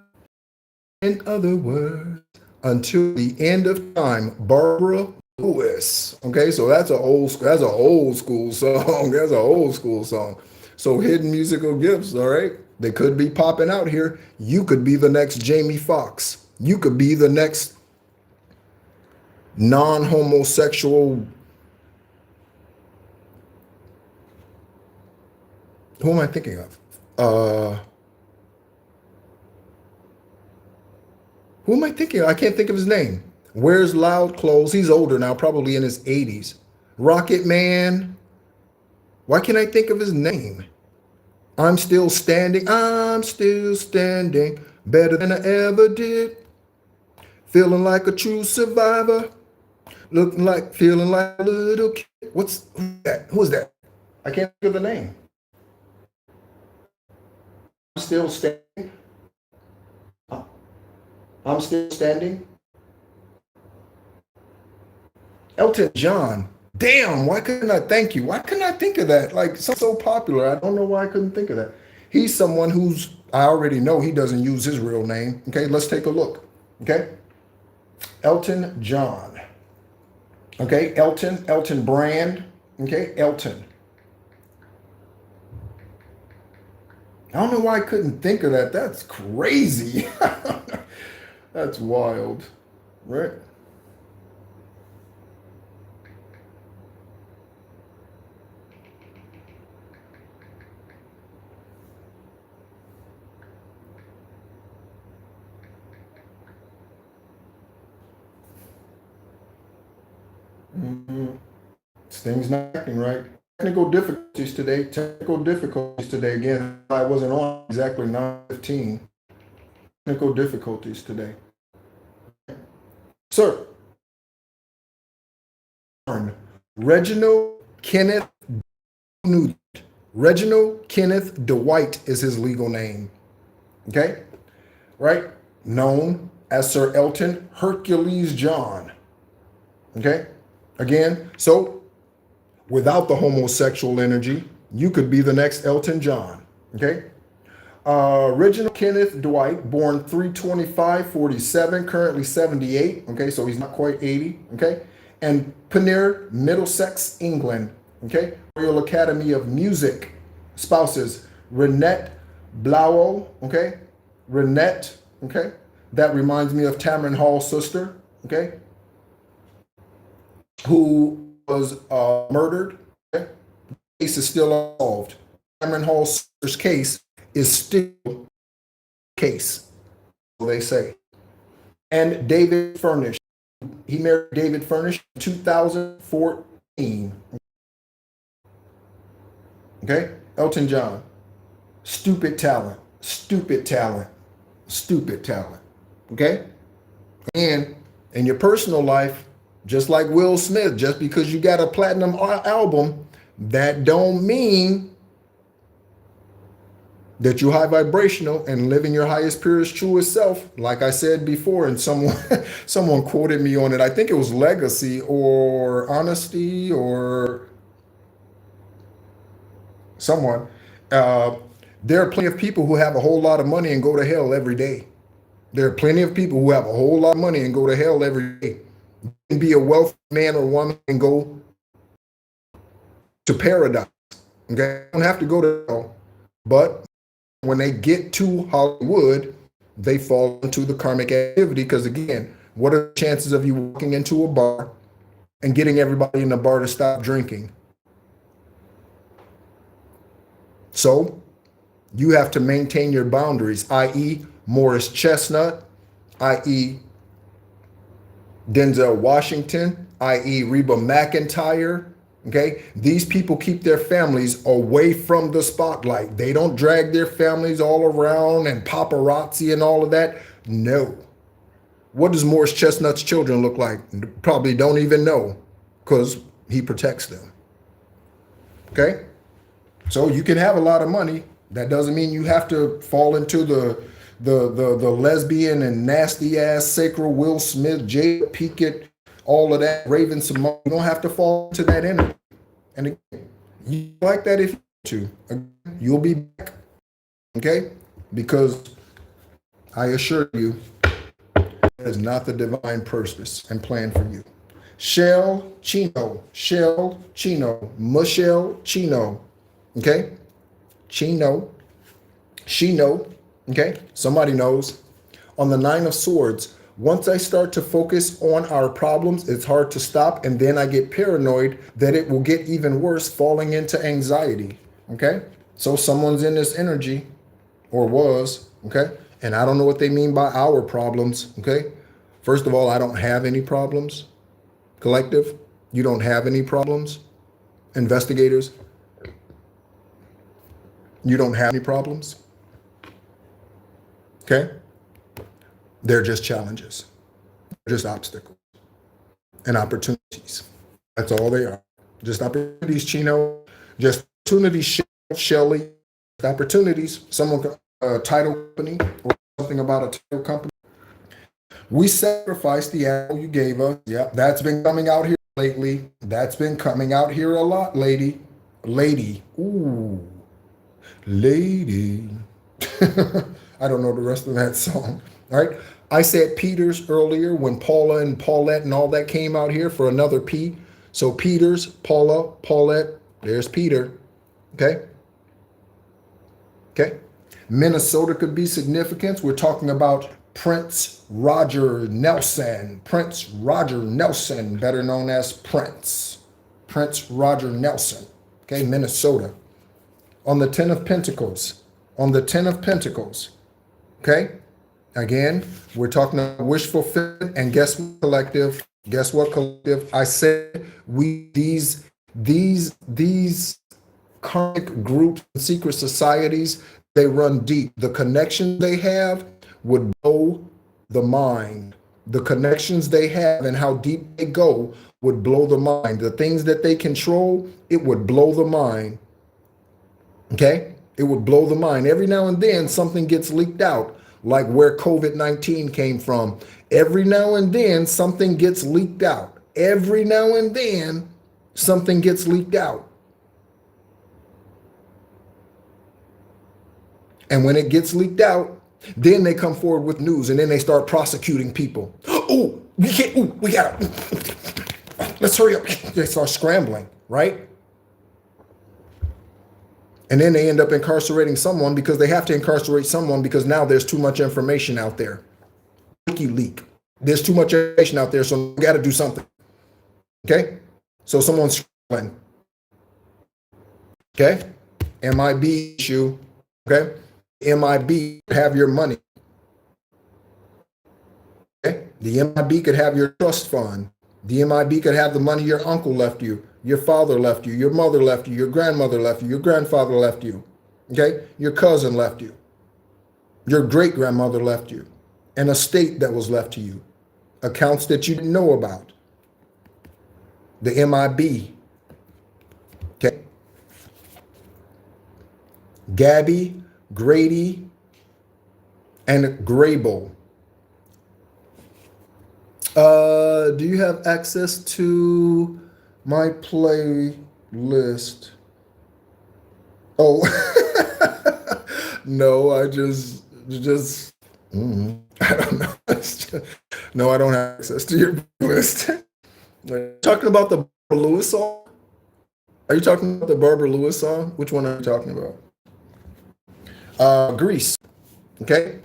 In other words, until the end of time. Barbara Lewis. Okay, so that's an old school song. That's an old school song. So hidden musical gifts, all right? They could be popping out here. You could be the next Jamie Foxx. You could be the next non-homosexual. Who am I thinking of? Who am I thinking of? I can't think of his name. Wears loud clothes. He's older now, probably in his 80s. Rocket Man. Why can't I think of his name? I'm still standing. I'm still standing. Better than I ever did. Feeling like a true survivor. Feeling like a little kid. Who's that? Who's that? I can't think of the name. I'm still standing. I'm still standing. Elton John. Damn, why couldn't I thank you? Why couldn't I think of that? Like, so popular. I don't know why I couldn't think of that. He's someone who's, I already know he doesn't use his real name. Okay, let's take a look. Okay. Elton John. Okay, Elton Brand. Okay, Elton. I don't know why I couldn't think of that. That's crazy. That's wild, right? Mm-hmm. Things not acting right. Technical difficulties today. Technical difficulties today. Again, I wasn't on exactly 9:15. Technical difficulties today. Sir. Reginald Kenneth Nugent. Reginald Kenneth Dwight is his legal name. Okay? Right? Known as Sir Elton Hercules John. Okay? Again, so without the homosexual energy, you could be the next Elton John. Okay? Reginald Kenneth Dwight, born 3/25/47, currently 78. Okay, so he's not quite 80. Okay, and Pinner, Middlesex, England. Okay, Royal Academy of Music. Spouses: Renette Blauo. Okay, Renette. Okay, that reminds me of Tamron Hall's sister. Okay, who was murdered. Okay, the case is still unsolved. Tamron Hall's sister's case is still case, so they say. And David Furnish. He married David Furnish in 2014. Okay? Elton John. Stupid talent. Stupid talent. Stupid talent. Okay? And in your personal life, just like Will Smith, just because you got a platinum album, that don't mean that you're high vibrational and living your highest, purest, truest self. Like I said before, and someone quoted me on it. I think it was legacy or honesty or someone. There are plenty of people who have a whole lot of money and go to hell every day. There are plenty of people who have a whole lot of money and go to hell every day. You can be a wealthy man or woman and go to paradise. Okay? You don't have to go to hell, but when they get to Hollywood, they fall into the karmic activity because, again, what are the chances of you walking into a bar and getting everybody in the bar to stop drinking? So you have to maintain your boundaries, i.e. Morris Chestnut, i.e. Denzel Washington, i.e. Reba McEntire. Okay, these people keep their families away from the spotlight. They don't drag their families all around and paparazzi and all of that. No. What does Morris Chestnut's children look like? Probably don't even know, because he protects them. Okay, so you can have a lot of money. That doesn't mean you have to fall into the lesbian and nasty ass sacral Will Smith, Jada Pinkett, all of that, Raven Simone. You don't have to fall into that energy. And again, you like that if you want to. Again, you'll be back. Okay? Because I assure you, that is not the divine purpose and plan for you. Shell Chino. Michelle Chino. Okay? Chino. Okay? Somebody knows. On the 9 of Swords, once I start to focus on our problems, it's hard to stop. And then I get paranoid that it will get even worse, falling into anxiety. Okay? So someone's in this energy, or was. Okay? And I don't know what they mean by our problems. Okay? First of all, I don't have any problems. Collective, you don't have any problems. Investigators, you don't have any problems. Okay? They're just challenges. They're just obstacles and opportunities. That's all they are. Just opportunities, Chino. Just opportunities, Shelly. Opportunities. Someone, a title company or something about a title company. We sacrificed the animal you gave us. Yep, that's been coming out here lately. That's been coming out here a lot, lady. Lady. Ooh. Lady. I don't know the rest of that song. All right. I said Peters earlier when Paula and Paulette and all that came out here for another P. So Peters, Paula, Paulette, there's Peter. Okay. Okay. Minnesota could be significant. We're talking about Prince Roger Nelson. Prince Roger Nelson, better known as Prince. Prince Roger Nelson. Okay. Minnesota. On the 10 of Pentacles. On the 10 of Pentacles. Okay. Again, we're talking about wish fulfillment, and guess what, collective? Guess what, collective? I said these karmic groups and secret societies, they run deep. The connections they have would blow the mind. The connections they have and how deep they go would blow the mind. The things that they control, it would blow the mind. Okay? It would blow the mind. Every now and then something gets leaked out, like where COVID-19 came from. Every now and then something gets leaked out. Every now and then something gets leaked out. And when it gets leaked out, then they come forward with news and then they start prosecuting people. Oh, we can't, ooh, we got to, let's hurry up. They start scrambling, right? And then they end up incarcerating someone because they have to incarcerate someone because now there's too much information out there. WikiLeaks. There's too much information out there, so we got to do something. Okay? So someone's scrambling. Okay? M.I.B issue. Okay? M.I.B have your money. Okay? The M.I.B could have your trust fund. The M.I.B could have the money your uncle left you, your father left you, your mother left you, your grandmother left you, your grandfather left you. Okay? Your cousin left you. Your great grandmother left you. An estate that was left to you. Accounts that you didn't know about. The M.I.B. Okay? Gabby, Grady, and Grable. Do you have access to my playlist? Oh, no, I just, I don't know. No, I don't have access to your playlist. Talking about the Barbara Lewis song? Are you talking about the Barbara Lewis song? Which one are you talking about? Grease. Okay.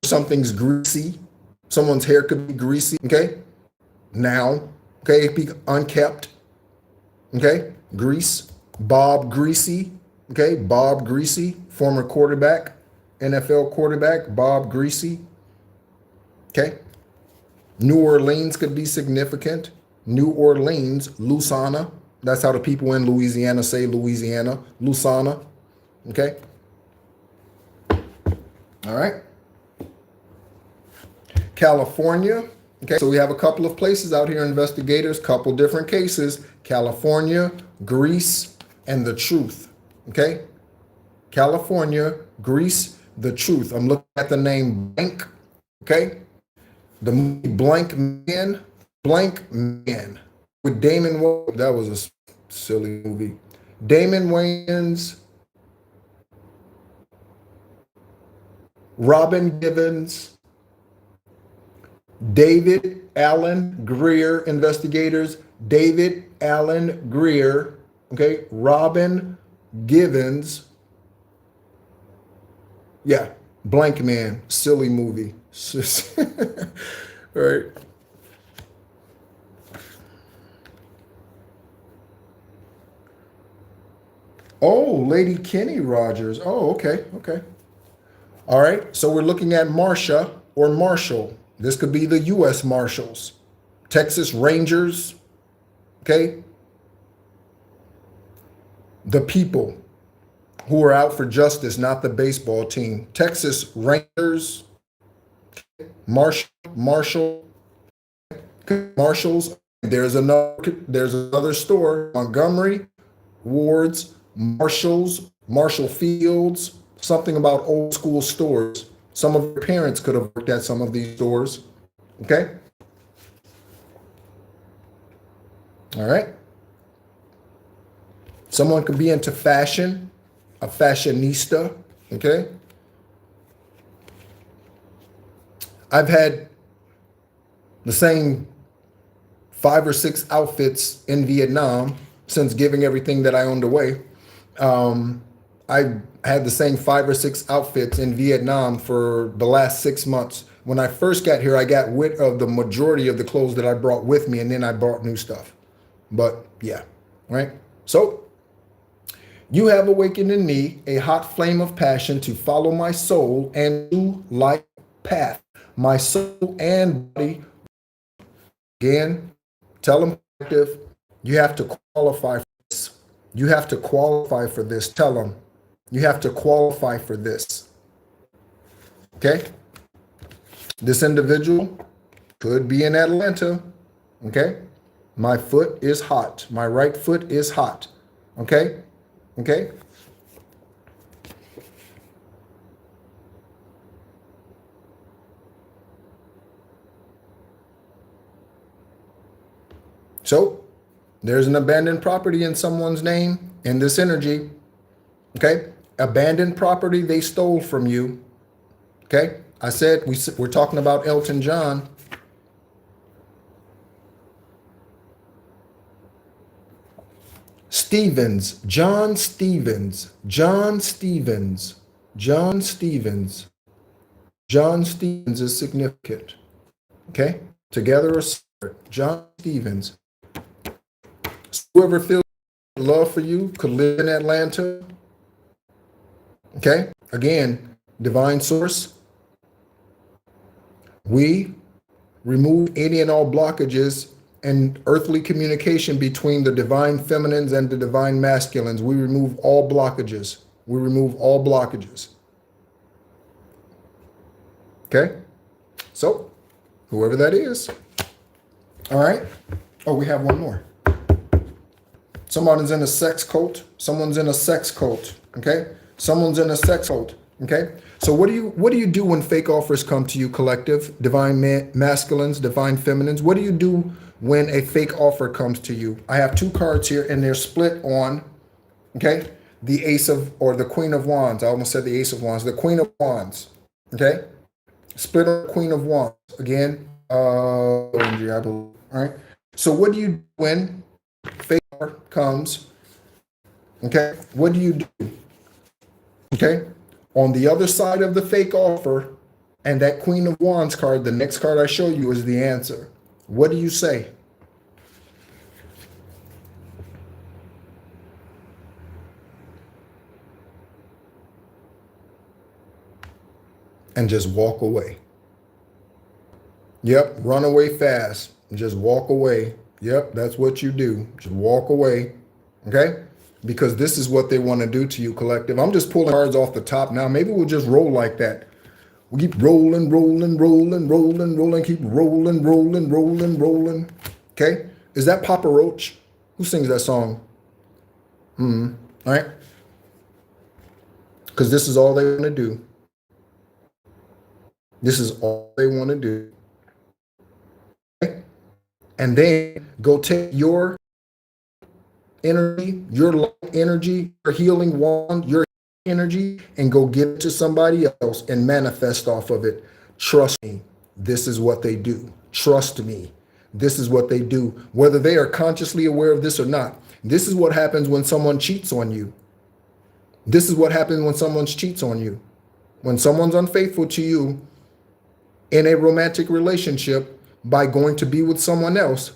Something's greasy. Someone's hair could be greasy. Okay. Now. Okay. It be unkept. Okay. Grease. Bob Greasy. Okay. Bob Greasy, former quarterback, NFL quarterback, Bob Greasy. Okay. New Orleans could be significant. New Orleans, Louisiana. That's how the people in Louisiana say Louisiana, Louisiana. Okay. All right. California. Okay. So we have a couple of places out here, investigators, couple different cases. California, Greece, and the truth. Okay. California, Greece, the truth. I'm looking at the name Blank. Okay. The movie Blank Man with Damon Wayans. That was a silly movie. Damon Wayans, Robin Givens, David Allen Greer, investigators. David Allen Greer, okay, Robin Givens. Yeah, Blank Man, silly movie. All right. Oh, Lady Kenny Rogers. Oh, okay, okay. All right, so we're looking at Marsha or Marshall. This could be the U.S. Marshals, Texas Rangers, okay? The people who are out for justice, not the baseball team. Texas Rangers, Marshals. There's another store, Montgomery, Wards, Marshalls, Marshall Fields, something about old school stores. Some of your parents could have worked at some of these stores. Okay? All right. Someone could be into fashion, a fashionista. Okay? I've had the same 5 or 6 outfits in Vietnam since giving everything that I owned away. I had the same 5 or 6 outfits in Vietnam for the last 6 months. When I first got here, I got rid of the majority of the clothes that I brought with me, and then I bought new stuff. But yeah, right? So you have awakened in me a hot flame of passion to follow my soul and do like path. My soul and body. Again, tell them active. You have to qualify for this. You have to qualify for this. Tell them. You have to qualify for this. Okay? This individual could be in Atlanta. Okay? My foot is hot. My right foot is hot. Okay? Okay? So there's an abandoned property in someone's name in this energy. Okay? Abandoned property they stole from you. Okay? I said we're talking about Elton John. Stevens, John Stevens, John Stevens, John Stevens. John Stevens is significant. Okay? Together or separate. John Stevens. Whoever feels love for you could live in Atlanta. Okay? Again, divine source. We remove any and all blockages and earthly communication between the divine feminines and the divine masculines. We remove all blockages. We remove all blockages. Okay? So, whoever that is. All right? Oh, we have one more. Someone's in a sex cult. Someone's in a sex cult. Okay? Someone's in a sex cult. Okay? So what do you do when fake offers come to you, collective, divine masculines, divine feminines? What do you do when a fake offer comes to you? I have two cards here and they're split on, okay, the ace of, or the queen of wands. I almost said the ace of wands, the queen of wands. Okay? Split on the queen of wands. Again, I believe. All right? So what do you do when fake offer comes? Okay? What do you do? Okay? On the other side of the fake offer and that Queen of Wands card, the next card I show you is the answer. What do you say? And just walk away. Yep, run away fast. Just walk away. Yep, that's what you do. Just walk away. Okay? Because this is what they want to do to you, collective. I'm just pulling cards off the top now. Maybe we'll just roll like that. We keep rolling, rolling, rolling, rolling, rolling, keep rolling, rolling, rolling, rolling. Okay? Is that Papa Roach? Who sings that song? All right? Because this is all they want to do. This is all they want to do. Okay? And then go take your energy, your light energy, your healing wand, your energy, and go give it to somebody else and manifest off of it. Trust me, this is what they do. Trust me, this is what they do. Whether they are consciously aware of this or not, this is what happens when someone cheats on you. This is what happens when someone cheats on you. When someone's unfaithful to you in a romantic relationship by going to be with someone else,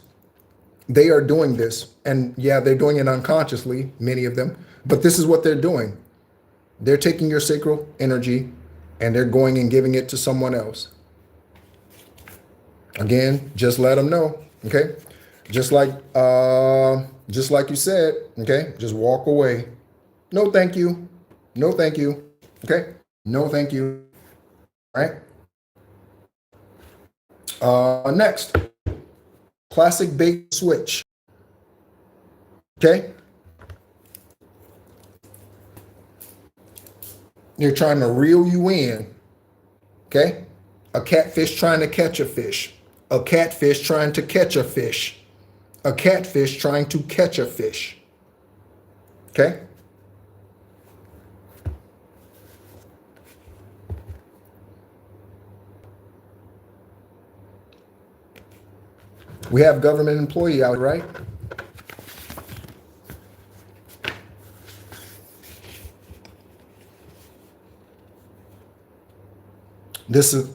they are doing this. And yeah, they're doing it unconsciously, many of them, but this is what they're doing. They're taking your sacral energy and they're going and giving it to someone else. Again, just let them know, okay? Just like you said, okay? Just walk away. No, thank you. No, thank you. Okay? No, thank you. All right? Next, classic bait switch. Okay? They're trying to reel you in. Okay? A catfish trying to catch a fish. A catfish trying to catch a fish. A catfish trying to catch a fish. Okay? We have government employee out, right?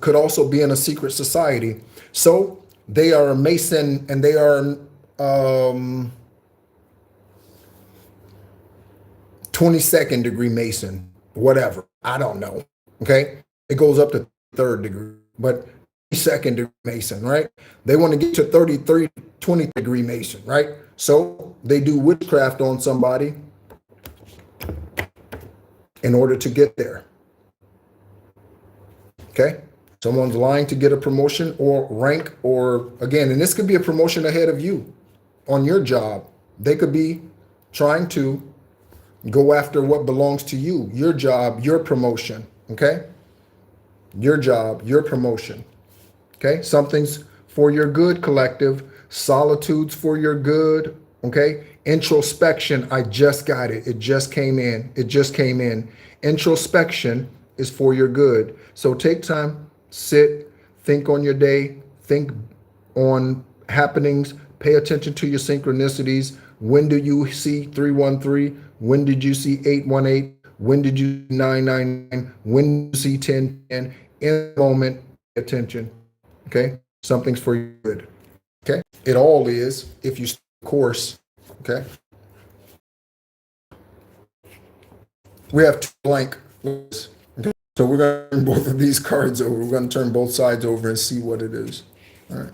Could also be in a secret society. So they are a Mason and they are 22nd degree Mason, whatever. I don't know. Okay. It goes up to third degree, but second degree Mason, right? They want to get to 33, 20 degree Mason, right? So they do witchcraft on somebody in order to get there. Okay? Someone's lying to get a promotion or rank or, again, and this could be a promotion ahead of you. on your job. They could be trying to go after what belongs to you, your job, your promotion. Okay? Your job, your promotion. Okay? Something's for your good, collective. Solitude's for your good. Okay? Introspection, I just got it. It just came in. It just came in. Introspection is for your good. So take time, sit, think on your day, think on happenings, pay attention to your synchronicities. When do you see 313? When did you see 818? When did you see 999? When did you see 1010? In the moment, pay attention. Okay? Something's for your good. Okay? It all is if you stay the course. Okay? We have two blank. Okay? So we're going to turn both of these cards over. We're going to turn both sides over and see what it is. All right.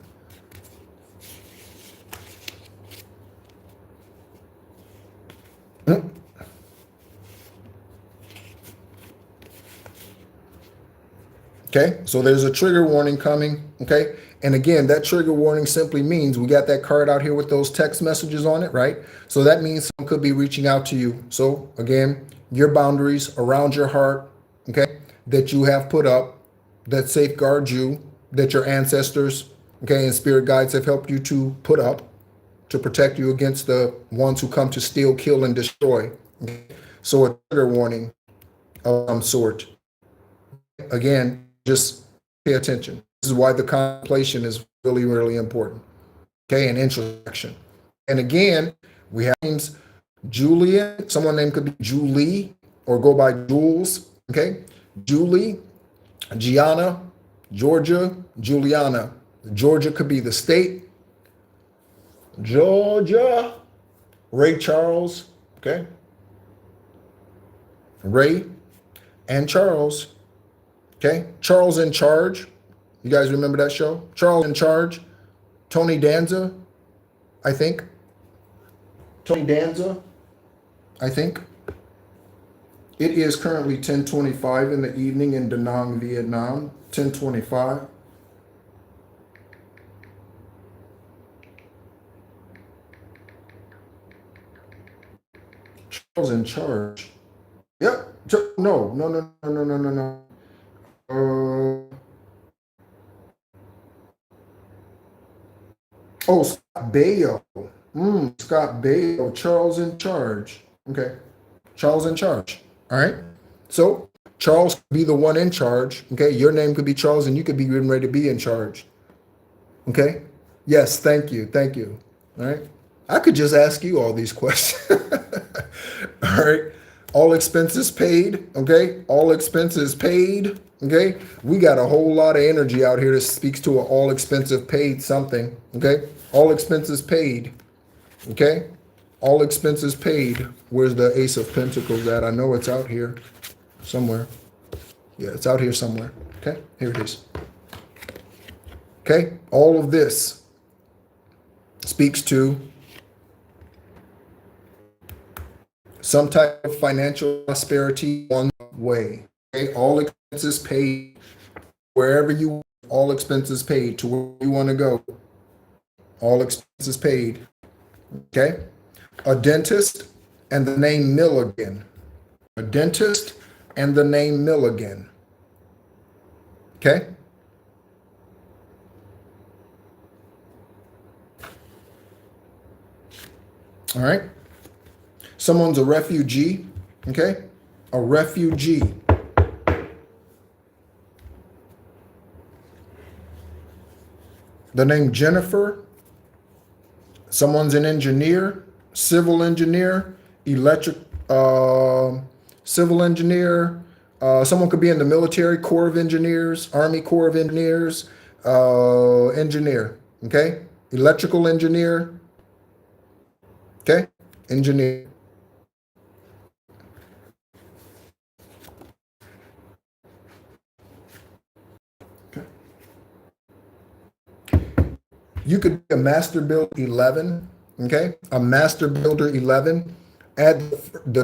Okay, so there's a trigger warning coming. Okay, and again, that trigger warning simply means we got that card out here with those text messages on it, right? So that means someone could be reaching out to you. So again, your boundaries around your heart, okay, that you have put up that safeguard you, that your ancestors, okay, and spirit guides have helped you to put up to protect you against the ones who come to steal, kill, and destroy. Okay? So a trigger warning of some sort. Again, just pay attention. This is why the contemplation is really, really important. Okay, and introspection. And again, we have names Julian, someone name could be Julie or go by Jules. Okay, Julie, Gianna, Georgia, Juliana. Georgia could be the state. Georgia, Ray Charles. Okay, Ray and Charles. Okay, Charles in Charge. You guys remember that show? Charles in Charge. Tony Danza, I think. Tony Danza, I think. It is currently 10:25 in the evening in Da Nang, Vietnam. 10:25. Charles in Charge. Yep. No. Oh, Scott Baio. Scott Baio. Charles in Charge. Okay. Charles in Charge. All right. So Charles could be the one in charge. Okay. Your name could be Charles and you could be getting ready to be in charge. Okay. Yes. Thank you. Thank you. All right. I could just ask you all these questions. All right. All expenses paid. Okay. All expenses paid. Okay. We got a whole lot of energy out here that speaks to an all expenses paid something. Okay. All expenses paid. Okay. All expenses paid. Where's the Ace of Pentacles at? I know it's out here somewhere. Yeah, it's out here somewhere. Okay. Here it is. Okay. All of this speaks to some type of financial prosperity one way. Okay, all expenses paid. Wherever you, all expenses paid to where you want to go. All expenses paid. Okay, a dentist and the name Milligan. A dentist and the name Milligan. Okay. All right. Someone's a refugee, okay? A refugee. The name Jennifer. Someone's an engineer, civil engineer, civil engineer. Someone could be in the military, Corps of Engineers, Army Corps of Engineers, engineer, okay? Electrical engineer, okay? Engineer. You could be a master builder 11, okay? A master builder 11. Add the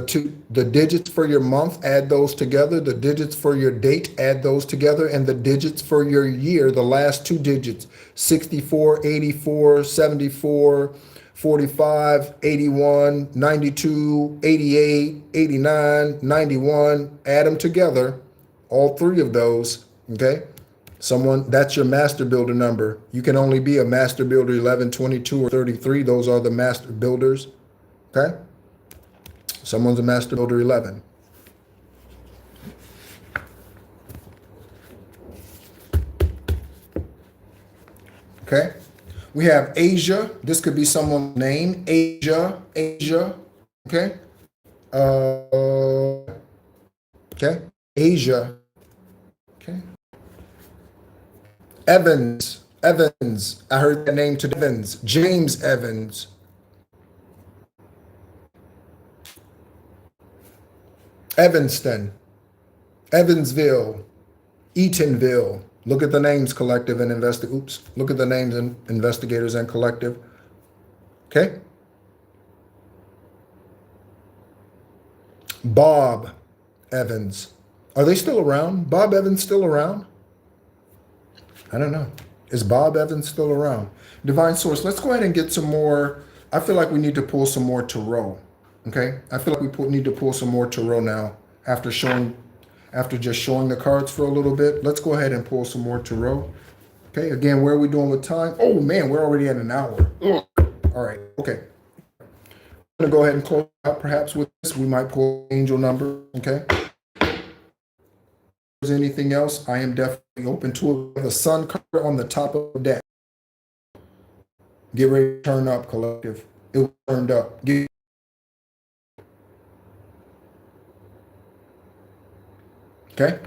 digits for your month, add those together. The digits for your date, add those together. And the digits for your year, the last two digits, 64, 84, 74, 45, 81, 92, 88, 89, 91. Add them together, all three of those, okay? Someone, that's your master builder number. You can only be a master builder 11, 22, or 33. Those are the master builders, okay? Someone's a master builder 11. Okay? We have Asia. This could be someone's name. Asia. Okay? Okay? Asia. Okay? Evans. I heard that name today. Evans. James Evans. Evanston. Evansville. Eatonville. Look at the names, collective and look at the names and investigators and collective. Okay? Bob Evans. Are they still around? Bob Evans still around? I don't know. Is Bob Evans still around? Divine Source, let's go ahead and get some more. I feel like we need to pull some more tarot. Okay? I feel like we need to pull some more tarot now after just showing the cards for a little bit. Let's go ahead and pull some more tarot. Okay, again, where are we doing with time? Oh man, we're already at an hour. All right, okay. I'm gonna go ahead and close out perhaps with this. We might pull angel number, okay? If there's anything else, I am definitely open to it. The sun card on the top of the deck. Get ready to turn up, collective. It turned up. Okay?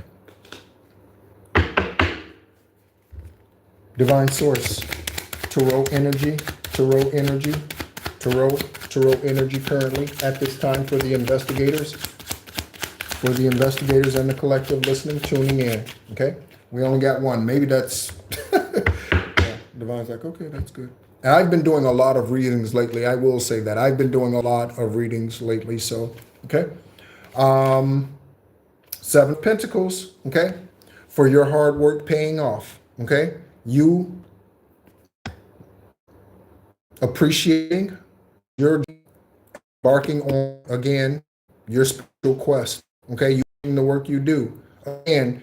Divine Source, tarot energy currently at this time for the investigators and the collective listening, tuning in. Okay? We only got one. Maybe that's, yeah, Divine's like, okay, that's good. And I've been doing a lot of readings lately. I will say that. I've been doing a lot of readings lately, so, okay? Seven of Pentacles, okay? For your hard work paying off, okay? You appreciating your embarking on, again, your spiritual quest, okay? You doing the work you do. And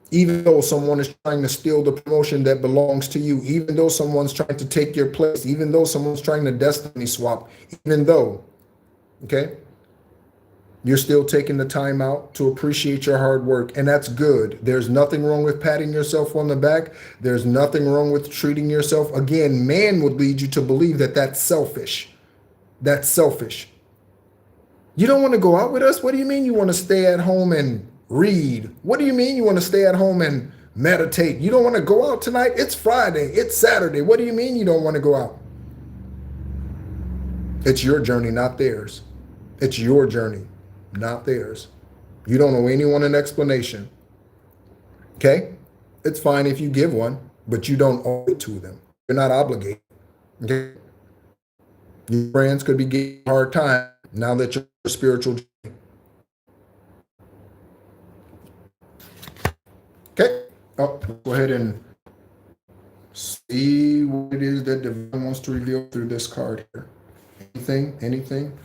even though someone is trying to steal the promotion that belongs to you, even though someone's trying to take your place, even though someone's trying to destiny swap, even though, okay? You're still taking the time out to appreciate your hard work, and that's good. There's nothing wrong with patting yourself on the back. There's nothing wrong with treating yourself. Again, man would lead you to believe that that's selfish. That's selfish. You don't want to go out with us? What do you mean you want to stay at home and read? What do you mean you want to stay at home and meditate? You don't want to go out tonight? It's Friday. It's Saturday. What do you mean you don't want to go out? It's your journey, not theirs. It's your journey, not theirs. You don't owe anyone an explanation. Okay? It's fine if you give one, but you don't owe it to them. You're not obligated. Okay? Your friends could be giving a hard time now that you're a spiritual journey. Okay? Oh, go ahead and see what it is that Divine wants to reveal through this card here. Anything?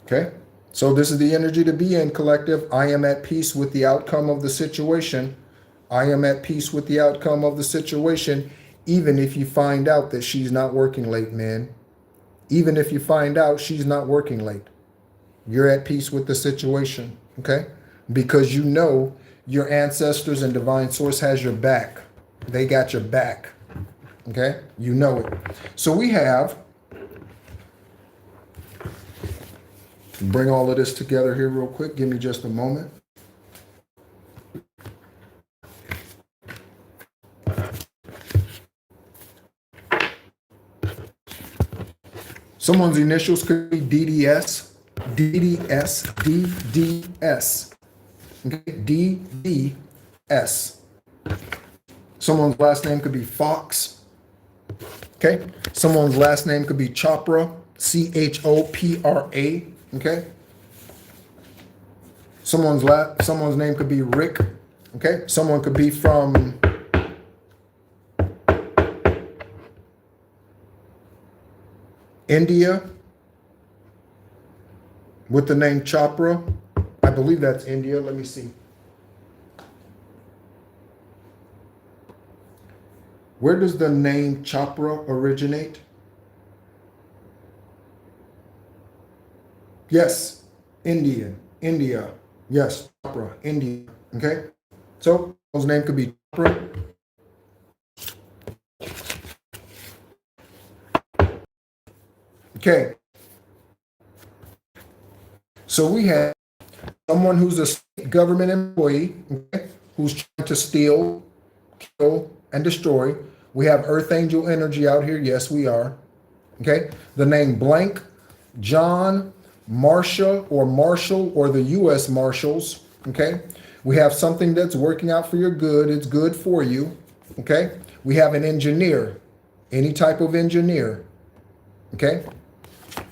Okay, so this is the energy to be in, collective. I am at peace with the outcome of the situation. I am at peace with the outcome of the situation, even if you find out that she's not working late, man. Even if you find out she's not working late. You're at peace with the situation, okay? Because you know your ancestors and Divine Source has your back. They got your back, okay? You know it. So we have, bring all of this together here real quick. Give me just a moment. Someone's initials could be DDS, DDS. Okay, DDS. Someone's last name could be Fox. Okay. Someone's last name could be Chopra, Chopra. Okay. Someone's name could be Rick. Okay. Someone could be from India with the name Chopra. I believe that's India. Let me see. Where does the name Chopra originate? Yes, India. Yes, Chopra, India. Okay, so his name could be Chopra. Okay, so we have someone who's a state government employee, okay, who's trying to steal, kill, and destroy. We have Earth Angel energy out here. Yes, we are. Okay, the name blank, John, Marcia, or Marshall, or the U.S. Marshals. Okay, we have something that's working out for your good. It's good for you. Okay, we have an engineer, any type of engineer. Okay,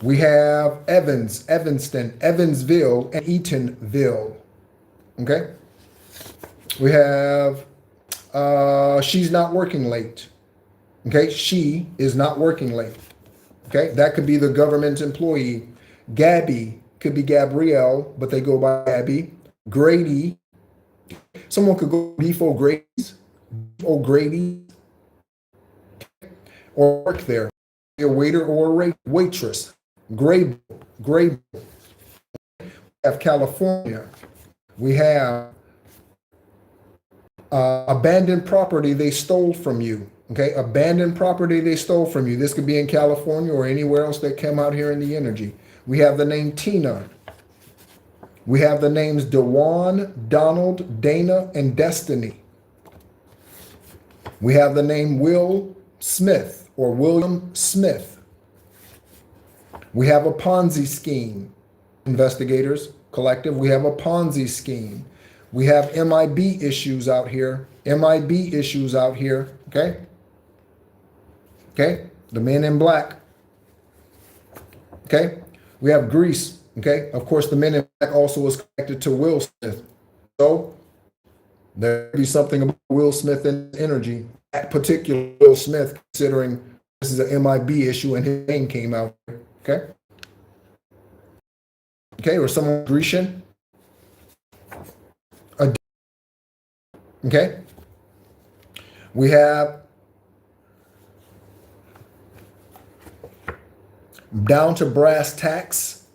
we have Evans, Evanston, Evansville, and Eatonville. Okay, we have she's not working late. Okay, she is not working late. Okay, that could be the government employee. Gabby could be Gabrielle, but they go by Gabby. Grady, someone could go Beef O'Grady's, O'Grady, or work there. A waiter or a waitress. Grable. We have California. We have abandoned property they stole from you. Okay, abandoned property they stole from you. This could be in California or anywhere else that came out here in the energy. We have the name Tina. We have the names Dewan, Donald, Dana, and Destiny. We have the name Will Smith or William Smith. We have a Ponzi scheme. Investigators Collective, we have a Ponzi scheme. We have M.I.B issues out here. M.I.B issues out here. Okay. Okay, the men in black. Okay, we have Greece. Okay, of course, the men in black also is connected to Will Smith. So there could be something about Will Smith and energy. That particular Will Smith, considering this is an M.I.B issue and his name came out. Okay. Okay, or someone Grecian. Okay. We have down to brass tacks,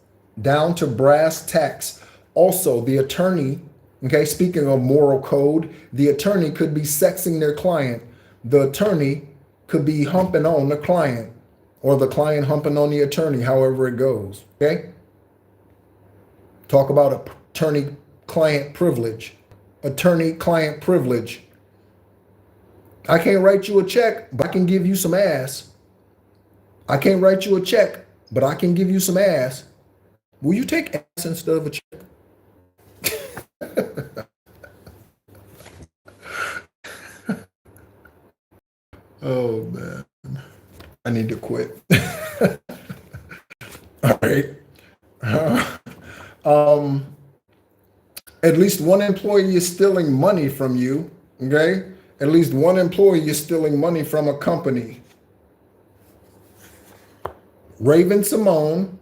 Also, the attorney, okay, speaking of moral code, the attorney could be sexing their client. The attorney could be humping on the client, or the client humping on the attorney, however it goes, okay? Talk about attorney-client privilege. Attorney-client privilege. I can't write you a check, but I can give you some ass. I can't write you a check, but I can give you some ass. Will you take ass instead of a check? Oh, man. I need to quit. All right. At least one employee is stealing money from you, okay? At least one employee is stealing money from a company. Raven Simone,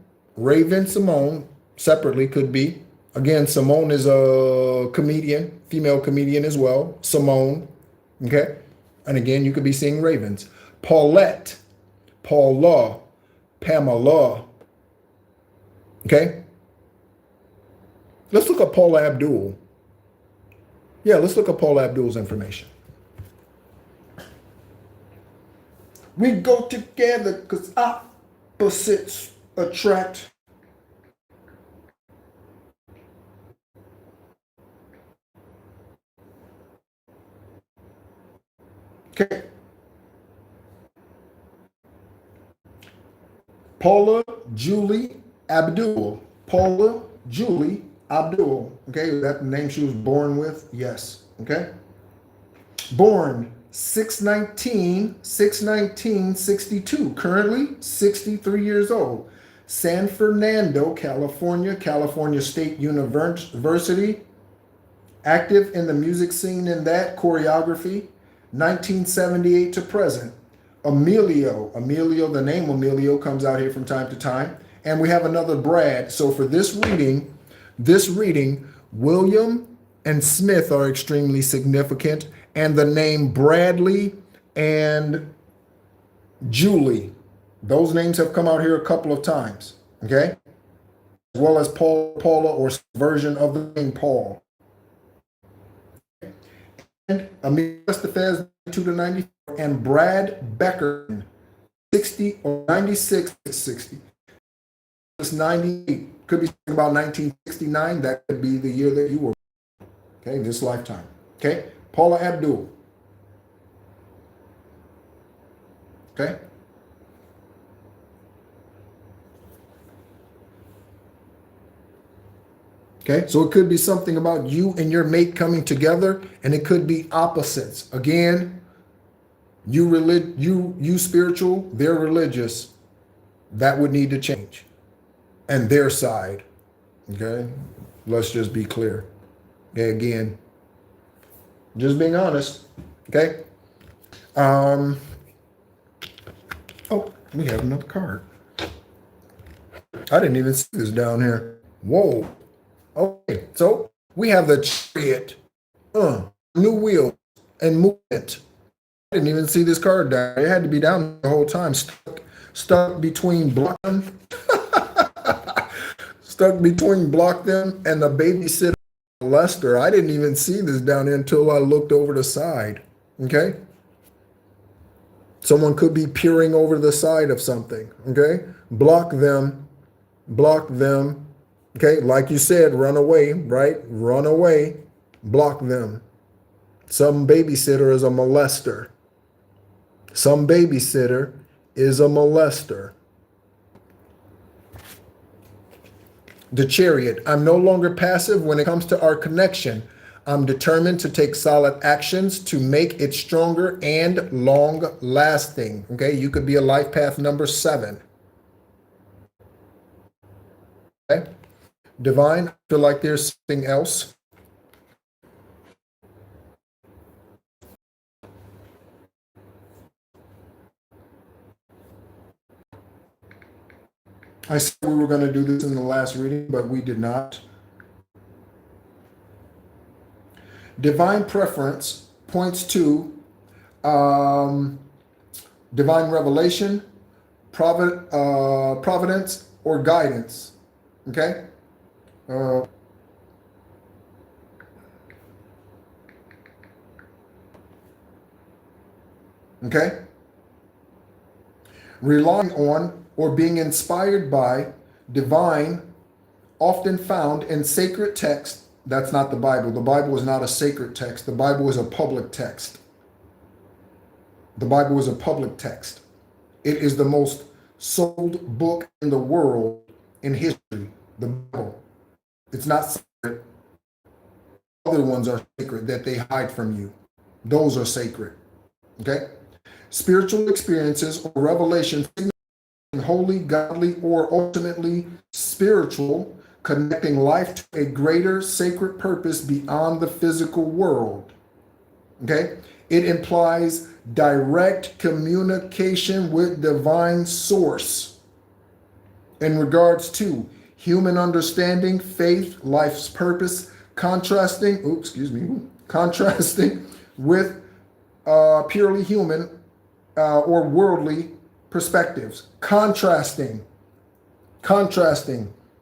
separately could be. Again, Simone is a comedian, female comedian as well. Simone, okay? And again, you could be seeing ravens. Paulette, Paula, Pamela, okay? Let's look up Paula Abdul. Yeah, let's look up Paula Abdul's information. We go together because opposites attract. Okay. Paula Julie Abdul. Paula Julie Abdul. Okay, is that the name she was born with? Yes. Okay. Born 6/19/62. Currently 63 years old. San Fernando, California, California State University. Active in the music scene in that choreography, 1978 to present. Emilio, the name Emilio comes out here from time to time. And we have another Brad. So for this reading, William and Smith are extremely significant. And the name Bradley and Julie, those names have come out here a couple of times. Okay? As well as Paul, Paula, or version of the name Paul. And Emilio Estefez, 2 to 94, and Brad Becker, 60 or 96 to 60. It's 98. Could be something about 1969. That could be the year that you were. Okay, this lifetime. Okay, Paula Abdul. Okay. Okay, so it could be something about you and your mate coming together, and it could be opposites. Again, you spiritual, they're religious. That would need to change. And their side. Okay, let's just be clear. Okay, again, just being honest. Okay. Oh, we have another card. I didn't even see this down here. Whoa. Okay, so we have the Chariot, new wheel and movement. I didn't even see this card down. It had to be down the whole time. Stuck between block them, stuck between block them and the babysitter Lester. I didn't even see this down here until I looked over the side. Okay, someone could be peering over the side of something. Okay, block them. Okay, like you said, run away, right? Run away, block them. Some babysitter is a molester. Some babysitter is a molester. The Chariot. I'm no longer passive when it comes to our connection. I'm determined to take solid actions to make it stronger and long lasting. Okay, you could be a life path number 7. Okay. Divine, I feel like there's something else. I said we were going to do this in the last reading, but we did not. Divine preference points to divine revelation, providence, or guidance. Okay? Okay? Relying on or being inspired by divine, often found in sacred text. That's not the Bible. The Bible is not a sacred text. The Bible is a public text. The Bible is a public text. It is the most sold book in the world in history. The Bible. It's not sacred. Other ones are sacred that they hide from you. Those are sacred. Okay? Spiritual experiences or revelation, holy, godly, or ultimately spiritual, connecting life to a greater sacred purpose beyond the physical world. Okay? It implies direct communication with divine source in regards to human understanding, faith, life's purpose, contrasting with purely human or worldly perspectives. Contrasting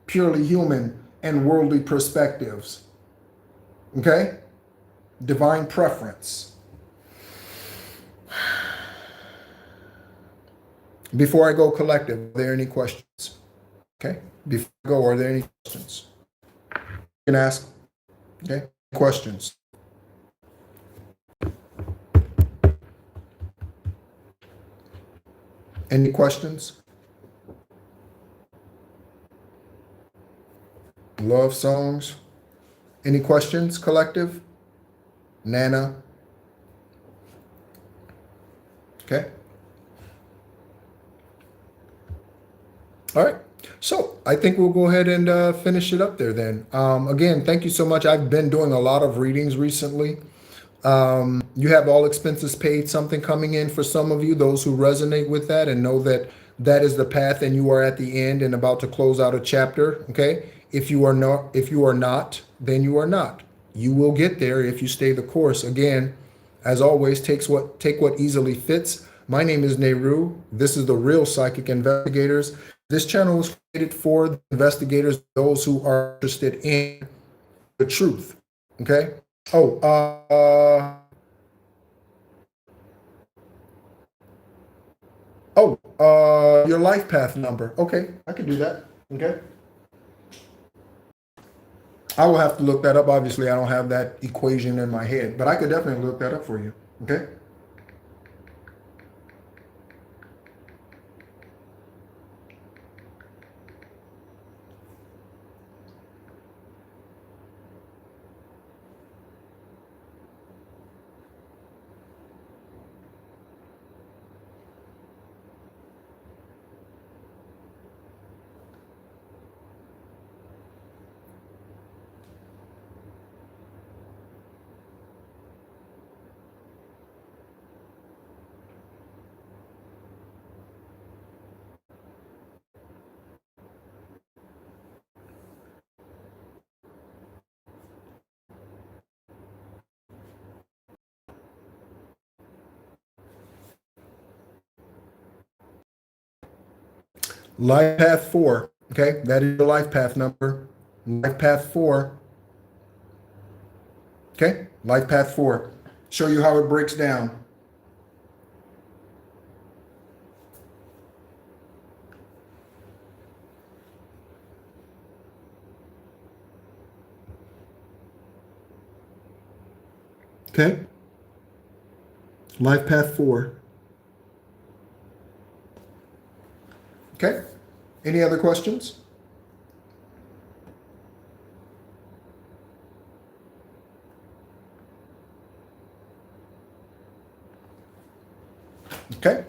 purely human and worldly perspectives. Okay? Divine preference. Before I go collective, are there any questions? Okay? Before I go, are there any questions? You can ask. Okay? Questions? Any questions? Love songs? Any questions, collective? Nana? Okay. All right. So I think we'll go ahead and finish it up there then. Again, thank you so much. I've been doing a lot of readings recently. You have all expenses paid, something coming in for some of you, those who resonate with that and know that that is the path and you are at the end and about to close out a chapter. Okay. If you are not, then you are not. You will get there if you stay the course. Again, as always, take what easily fits. My name is Nehru. This is the Real Psychic Investigators. This channel was created for the investigators, those who are interested in the truth. Okay. Oh, your life path number. Okay, I can do that. Okay. I will have to look that up. Obviously, I don't have that equation in my head, but I could definitely look that up for you. Okay. Life path 4. Okay, that is your life path number. Life path 4. Okay, life path 4. Show you how it breaks down. Okay, life path 4. Okay, any other questions? Okay,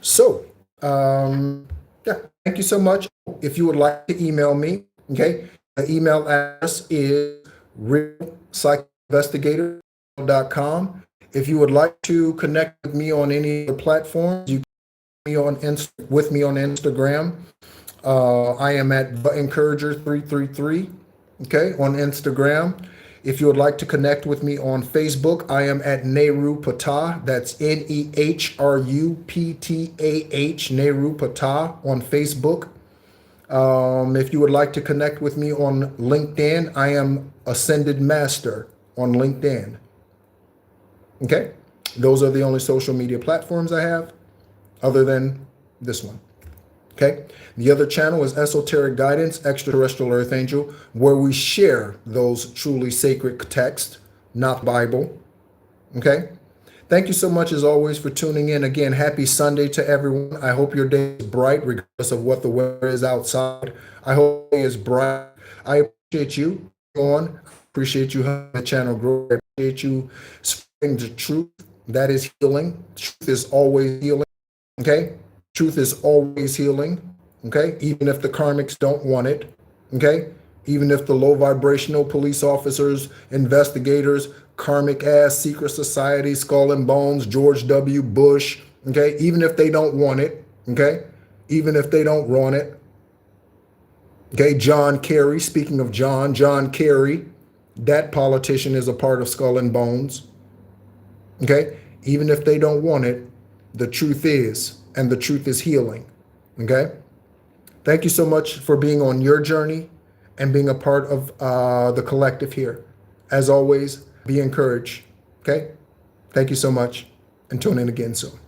so yeah, thank you so much. If you would like to email me, okay, the email address is realpsychicinvestigators.com. If you would like to connect with me on any of the platforms, you can with me on Instagram. I am at the Encourager 333. Okay, on Instagram. If you would like to connect with me on Facebook, I am at Nehru Patah. That's Nehruptah, Nehru Patah on Facebook. If you would like to connect with me on LinkedIn, I am Ascended Master on LinkedIn. Okay, those are the only social media platforms I have other than this one. Okay. The other channel is Esoteric Guidance, Extraterrestrial Earth Angel, where we share those truly sacred texts, not the Bible. Okay. Thank you so much, as always, for tuning in. Again, happy Sunday to everyone. I hope your day is bright, regardless of what the weather is outside. I hope it is bright. I appreciate you on. Appreciate you helping the channel grow. I appreciate you spreading the truth. That is healing. Truth is always healing. Okay. Truth is always healing. Okay. Even if the karmics don't want it. Okay. Even if the low vibrational police officers, investigators, karmic ass secret society, skull and bones, George W. Bush. Okay. Even if they don't want it. Okay. Even if they don't want it. Okay. John Kerry. Speaking of John Kerry, that politician is a part of Skull and Bones. Okay. Even if they don't want it, the truth is, and the truth is healing. Okay. Thank you so much for being on your journey and being a part of the collective here. As always, be encouraged. Okay. Thank you so much, and tune in again soon.